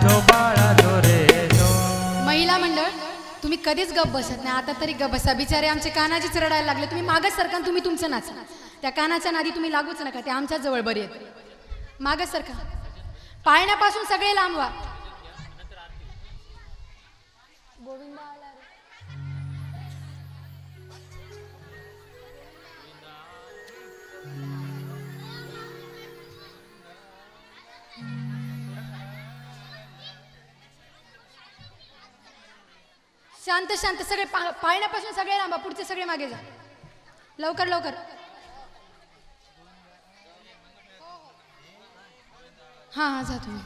झोपाळा जोरे जो. महिला मंडळ, तुम्ही कधीच गप बसत नाही, आता तरी गप बसा. बिचारे आमचे कानाचीच रडायला लागले. तुम्ही मागच सरका, तुम्ही तुमचं नाचा. त्या कानाच्या नादी तुम्ही लागूच नका, ते आमच्या जवळ बरी आहेत. मागच सरका, पाळण्यापासून सगळे लांब व्हा. गोविंदा आला रे. शांत शांत सगळे पाळण्यापासून सगळे लांबा. पुढचे सगळे मागे जा, लवकर लवकर. हां हां जा तुम्ही.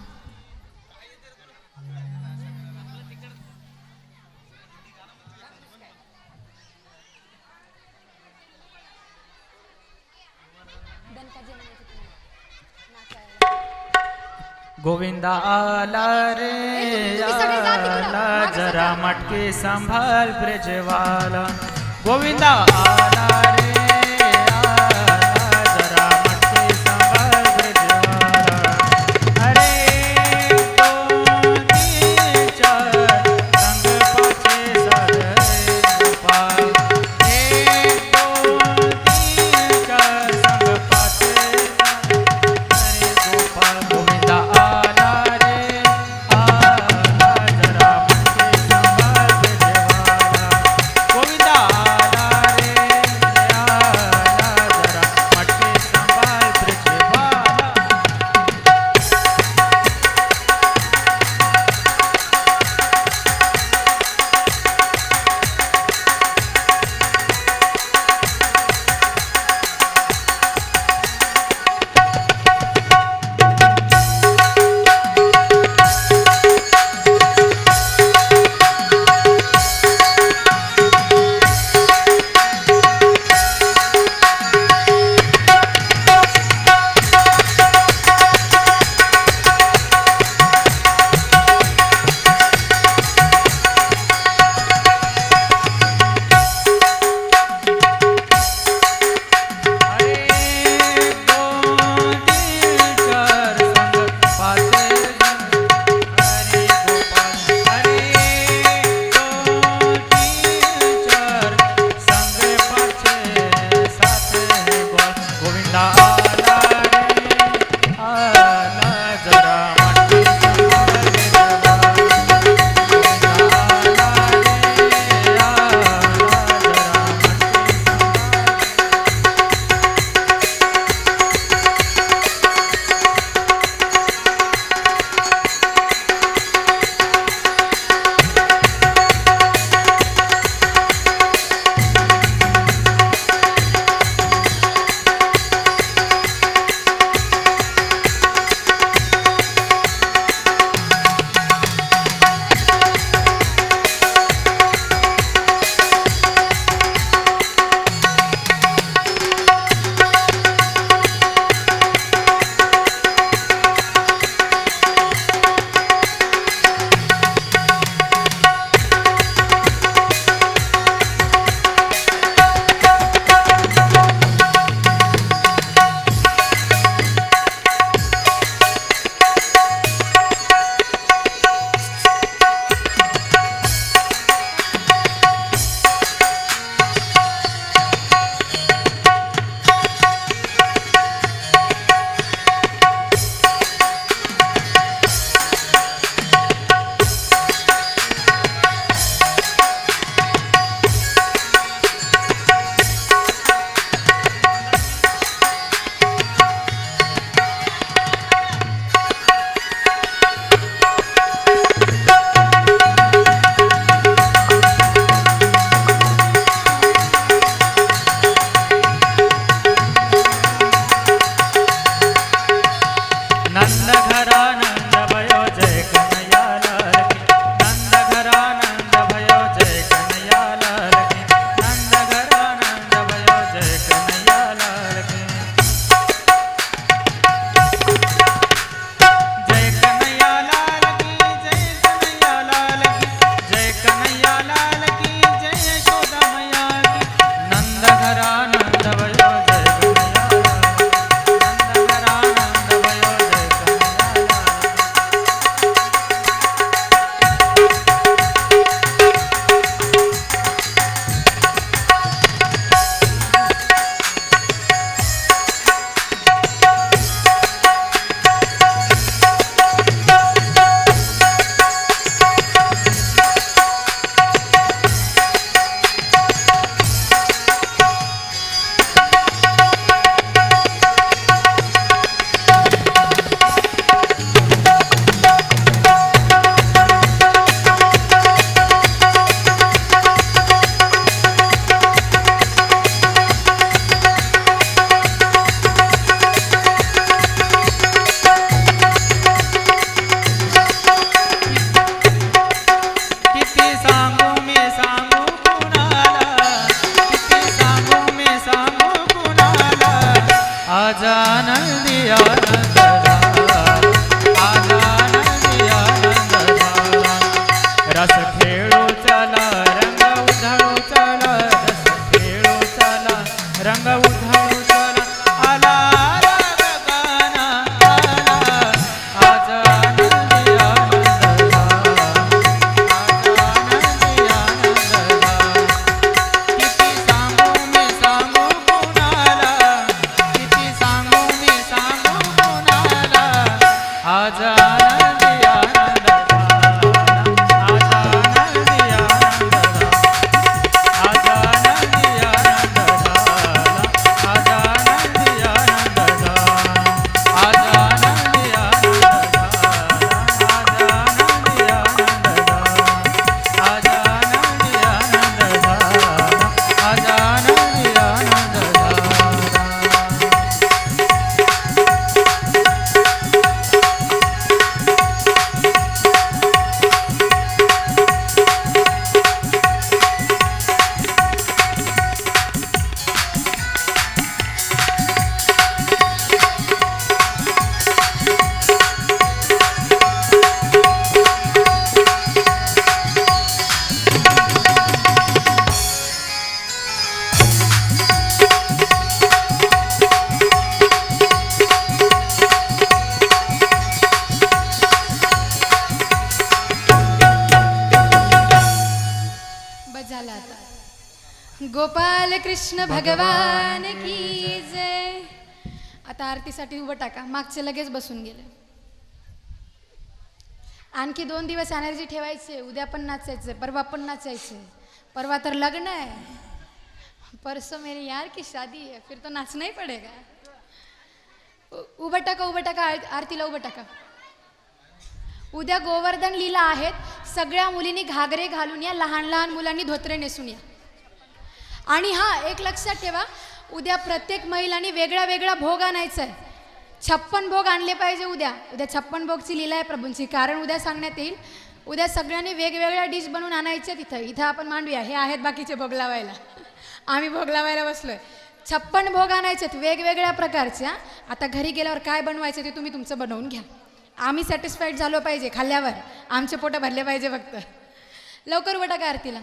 गोविंदा आला रे आला, जरा मटके संभाल ब्रजवाला. गोविंदा आला रे आला, जरा मटके संभाल ब्रजवाला. अरे 2 3 4 कन्हैया लाल की जय यशोदा मैया की नंद घरा नंद भयो जय कन्हैया नंद घरा नंद भयो जय कन्हैया गोपाल कृष्ण भगवान की जय. आता आरतीसाठी उभं टाका. मागचे लगेच बसून गेले. आणखी 2 दिवस एनर्जी ठेवायचे. उद्या पण नाचायचे, परवा पण नाचायचे. परवा तर लग्न है, परसों मेरी यार की शादी है, फिर तो नाचना ही पड़ेगा. उभं टाका आरतीला उभं टाका. उद्या गोवर्धन लीला आहेत. सगळ्या मुलींनी घागरे घालून या, लहान लहान मुलांनी धोत्रे नेसून या. आणि हां, एक लक्षात ठेवा, उद्या प्रत्येक महिलांनी वेगळा वेगळा भोग आणायचा आहे. 56 भोग आणले पाहिजे. उद्या 56 भोगची लीला आहे प्रभूंची. कारण उद्या सांगण्यात येईल. उद्या सगळ्यांनी वेगवेगळ्या डिश बनवून आणायच्या. इथं आपण मांडूया. हे आहेत बाकीचे भोग लावायला. आम्ही भोग लावायला बसलोय. 56 भोग आणायचेत वेगवेगळ्या प्रकारच्या. आता घरी गेल्यावर काय बनवायचं ते तुम्ही तुमचं बनवून घ्या. आम्ही सॅटिस्फाईड झालो पाहिजे खाल्ल्यावर. आमचे पोटं भरले पाहिजे फक्त. लवकर उभं टाका आरतीला.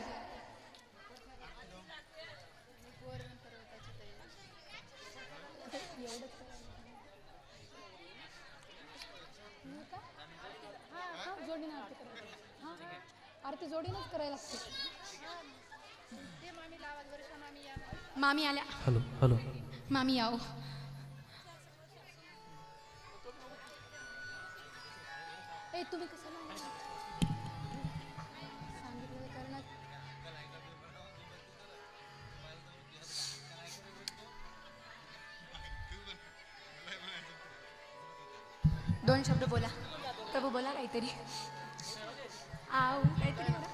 आरती जोडीनच करायला लागते. मामी आल्या. Hello hello. मामी आओ. ए तुम्ही कशाला सांगितलं करणार. 2 शब्द बोला. प्रभू बोला काहीतरी. आओ काहीतरी बोला.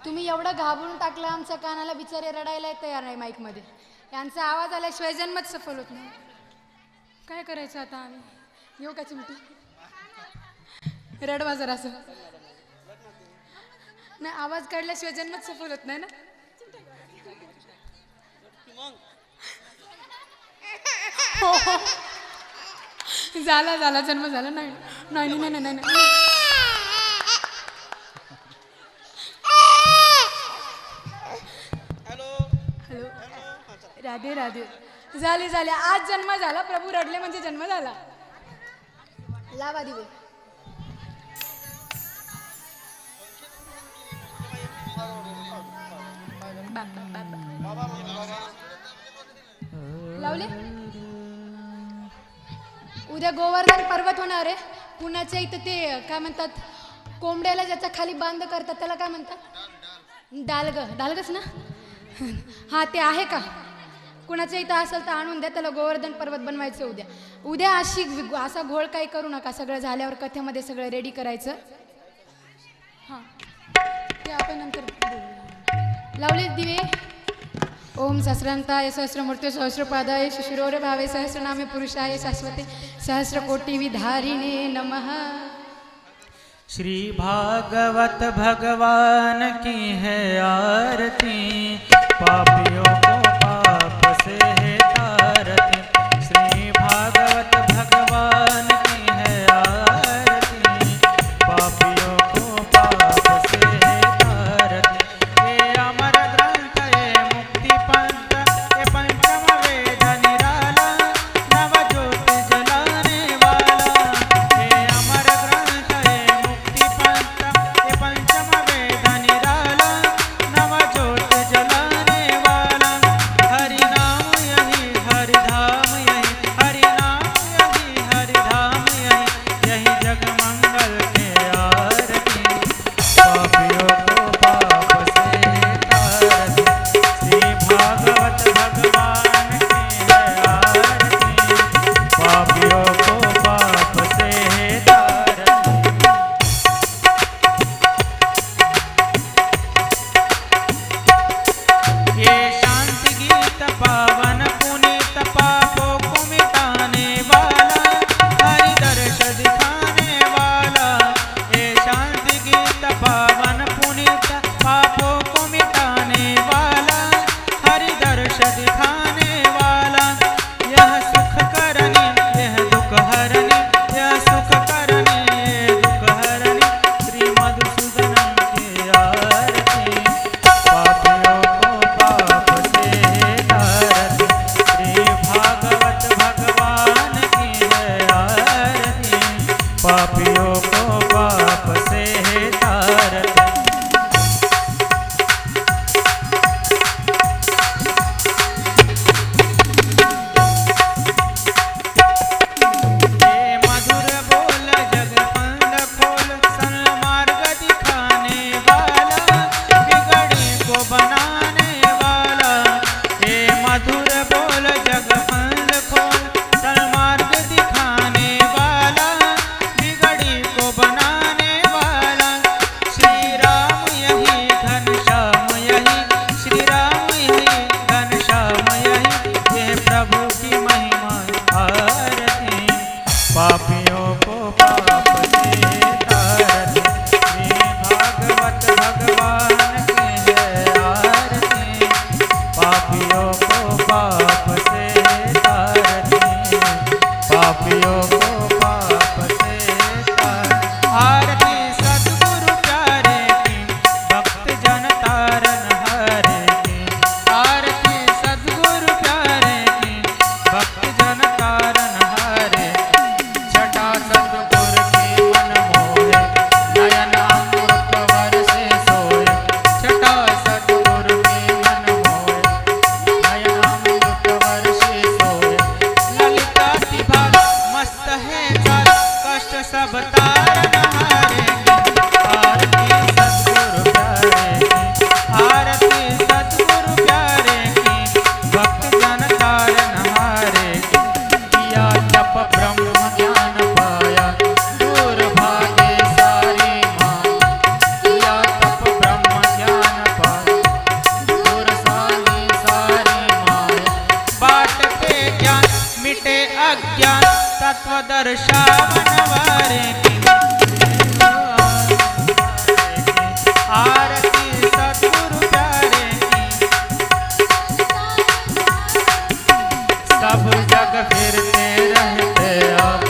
तुम्ही एवढं घाबरून टाकलं आमच्या कानाला. बिचारे रडायला तयार नाही माईकमध्ये. यांचा आवाज आल्याशिवाय जन्मच सफल होत नाही. काय करायचं आता आम्ही. येऊ का चिमटी. रडवा जरा असं. नाही, आवाज काढल्याशिवाय जन्मच सफल होत नाही ना. झाला झाला जन्म झाला. नाही नाही नाही नाही नाही. हॅलो राधे राधे. झाले झाले आज जन्म झाला. प्रभू रडले म्हणजे जन्म झाला. लावा दिवे. लावले. उद्या गोवर्धन पर्वत होणार आहे पुण्याच्या इथं. ते काय म्हणतात कोंबड्याला ज्याच्या खाली बांध करतात त्याला काय म्हणतात? डालग. डालगच ना. हा ते आहे का? कुणाच्या इथं असेल तर आणून द्या. त्याला गोवर्धन पर्वत बनवायचं उद्या. उद्या असा घोळ काही करू नका. सगळं झाल्यावर कथेमध्ये सगळं रेडी करायचं. हां ते आपण नंतर बोलू. लावले दिवे. ओम सहस्रांताय सहस्रमूर्ते सहस्रपादाय शिशिरोर भावे सहस्रनामे पुरुषाय शाश्वते सहस्रकोटि विधारिणे नमः. श्री भागवत भगवान की है आरती, पापियों को पाप से है तारती. श्री भागवत भगवान की है आरती, पापियों को पाप से है तारती. ये अमर ग्रंथ ये मुक्ति पंथ, ये पंचम वेद निराला, नव ज्योति जलाने वाला. ये अमर ग्रंथ ये मुक्ति पंथ, ये पंचम वेद निराला, नव ज्योति जलाने वाला. हरि नाम यही हरि धाम यही, हरि नाम यही हरि धाम यही, यही जग मंगल के आरती, पापियों को पाप से तारती. श्री भागवत भगवान की है आरती, पापियों को पाप से तारती. ये शांति गीत पावन पुनीत, पापों को मिटाने वाला, हरि दर्श दिखाने वाला. ये शांति गीत पावन पुनीत, पापों को मिटाने वाला, हरि दर्श दिखाने वाला. यह सुख करनी यह दुख हरनी, यह सुख करनी यह दुख हरनी, श्री मधुसूदन की आरती, पापियों को पाप से तारती. श्री भागवत भगवान की है आरती, पापियों को पाप से तारती. ये मधुर बोल जगपंद खोल, सन्मार्ग दिखाने वाला, बिगड़ी को बनाने वाला. ये मधुर बोल जगपंद खोल, सन्मार्ग दिखाने वाला, बिगड़ी को बनाने वाला. श्री राम यही घनश्याम यही, श्री राम यही घनश्याम यही, ये प्रभु की महिमा आरती, पापियों को पाप से तारती. श्री भागवत भगवान की है आरती, पापियों को पाप से तारती, पापियों को पाप से तारती. आरती सद्गुरु प्यारे की, भक्त जन तारन हारे की. आरती सद्गुरु प्यारे की, भक्त जन तारन हारे. छटा सद्गुरु की मन मोहे, नयन अमृत वर्षे सोए. छटा सद्गुरु की मन मोहे, नयन अमृत वर्षे सोए. ललिता विभाग मस्त है चाल, कष्ट सब तारन हारे की. आरती सद्गुरु प्यारे की, आरती सद्गुरु प्यारे की, भक्त जन तारन हारे की. किया जप ब्रह्म ज्ञान पाया, दूर भागे सारी माया. किया तप ब्रह्म ज्ञान पाया, दूर सारी माया. बाट पे ज्ञान मिटे अज्ञान, तत्व दर्शावन वारे की. आरती सद्गुरु प्यारे की, सब जग फिरते रहते आप,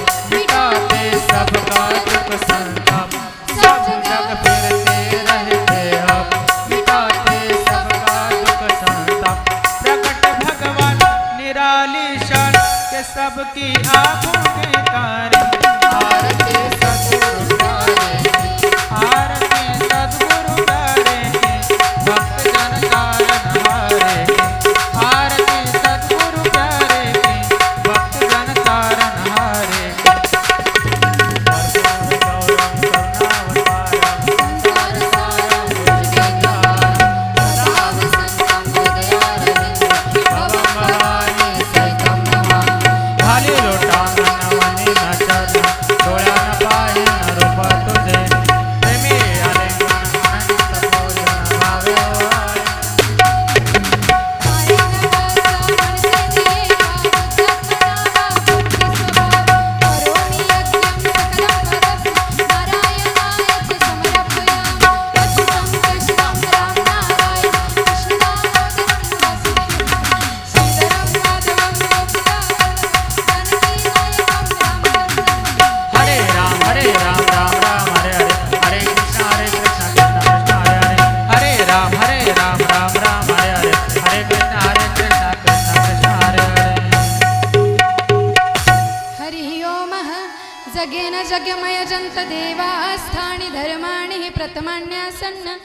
जगेन जगमय जंत देवास्थानि धर्माणि प्रथमान्यासन्न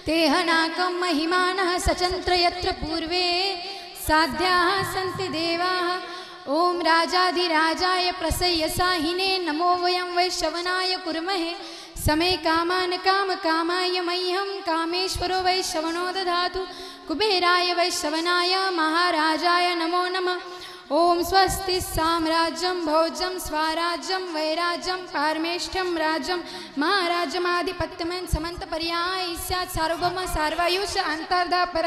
तेह नाकं महिमानः सचंत्र यत्र पूर्वे साध्याः सन्ति देवाः। ओम राजाधिराजाय प्रसय्यसाहिने नमो वयं वैश्रवणाय कुर्महे समे कामान काम कामाय मह्यं कामेश्वरो वैश्रवणो दधातु। कुबेराय वैश्रवणाय महाराजाय नमो नमः। ओम स्वस्ति साम्राज्यं भोज्यं स्वराज्यं वैराज्यं पारमेष्ठ्यं राज्यं महाराज्यमाधिपत्यमेन समंत पर्याय स्यात् सार्वभौम सार्वायुष अंतर्धा पर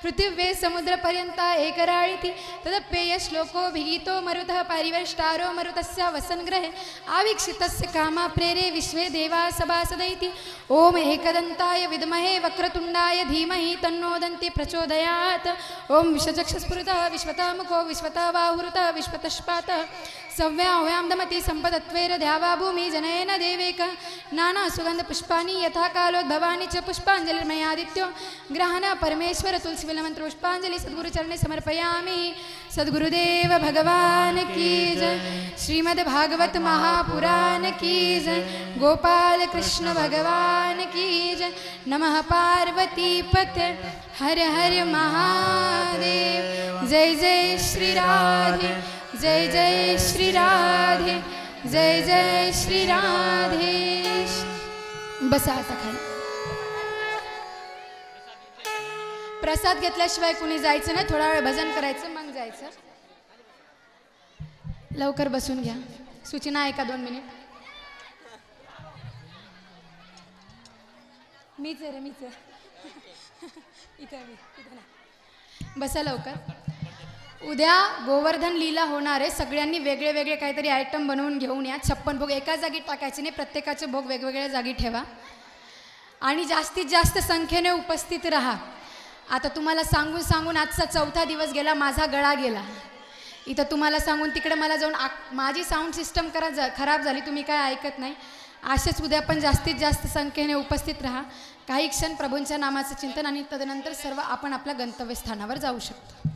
पृथिव्ये समुद्र पर्यंता एकराळिति तदप्येय श्लोको भिगीतो मरुतः परिवेष्टारो मरुतस्य वसनग्रहे आवीक्षितस्य कामा प्रेरे विश्वे देवा सभासदैति। ओम एकदन्ताय विद्महे वक्रतुंडाय धीमहि तन्नो दन्ति प्रचोदयात्। ओम विश्वचक्षुस्फुरतः विश्वतामुखो विश्वताबाहुरुतः विश्वतश्पातः सव्याह्यां दमति संपदत्वेर द्यावा भूमि जनयेन देवेक नाना सुगंध पुष्पाणि यथा कालोद्भवानि च पुष्पांजलिर्मयादित्यो ग्रहण परमेश्वर तुलसी मंत्र पुष्पांजलि सद्गुरु चरणे समर्पयामि। सद्गुरुदेव भगवान की जय। श्रीमद् भागवत महापुराण की जय। गोपाल कृष्ण भगवान की जय। नमः पार्वती पते हर हर महादेव। जय जय श्री राधे जय जय श्री राधे जय जय श्री राधे। बसा आता खाली। प्रसाद घेतल्याशिवाय कुणी जायचं नाही, थोडा वेळ भजन करायचं मग जायचं। लवकर बसून घ्या। सूचना आहे का 2 मिनिट? मीच रे मीच इथं बसा लवकर। उद्या गोवर्धन लीला होणार आहे, सगळ्यांनी वेगळे वेगळे काहीतरी आयटम बनवून घेऊन या। 56 भोग एका जागी टाकायचे नाही, प्रत्येकाचे भोग वेगवेगळ्या जागी ठेवा आणि जास्तीत जास्त संख्येने उपस्थित राहा। आता तुम्हाला सांगून सांगून आजचा 4था दिवस गेला, माझा गळा गेला इथं तुम्हाला सांगून। तिकडे मला जाऊन माझी साऊंड सिस्टम खराब झाली, तुम्ही काय ऐकत नाही। असेच उद्या पण जास्तीत जास्त संख्येने उपस्थित राहा। काही क्षण प्रभूंच्या नामाचं चिंतन आणि तदनंतर सर्व आपण आपल्या गंतव्यस्थानावर जाऊ शकतो।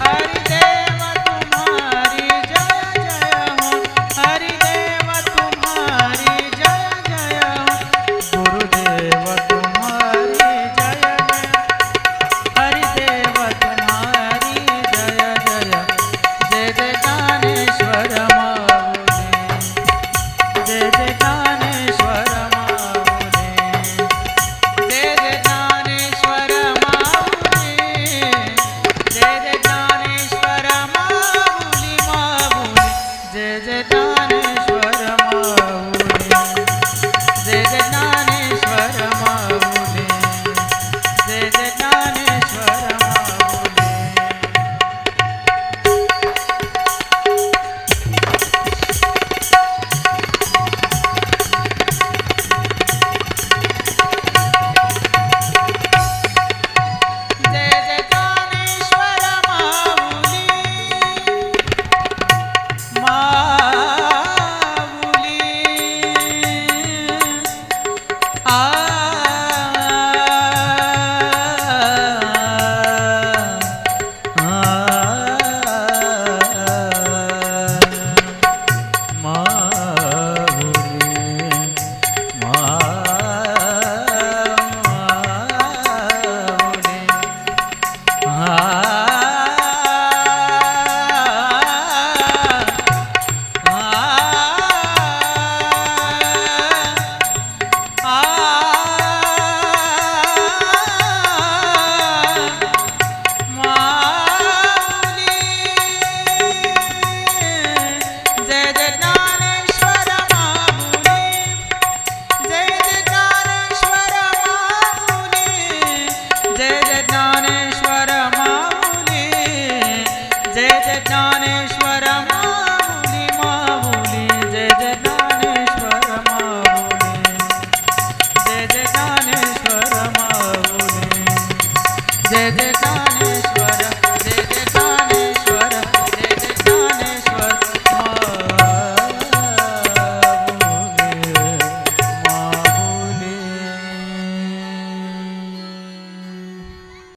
हरिदेव तुम्हारी जय जय हो, हरिदेव तुम्हारी जय जय हो, गुरुदेव तुम्हारी जय जय, हरिदेव तुम्हारी जय जय, जय जय ज्ञानेश्वर माऊली, जय जय ज्ञानेश्वर माऊली, जय जय ज्ञानेश्वर माऊली, जय जय ज्ञानेश्वर माऊली माऊली, जय जय ज्ञानेश्वर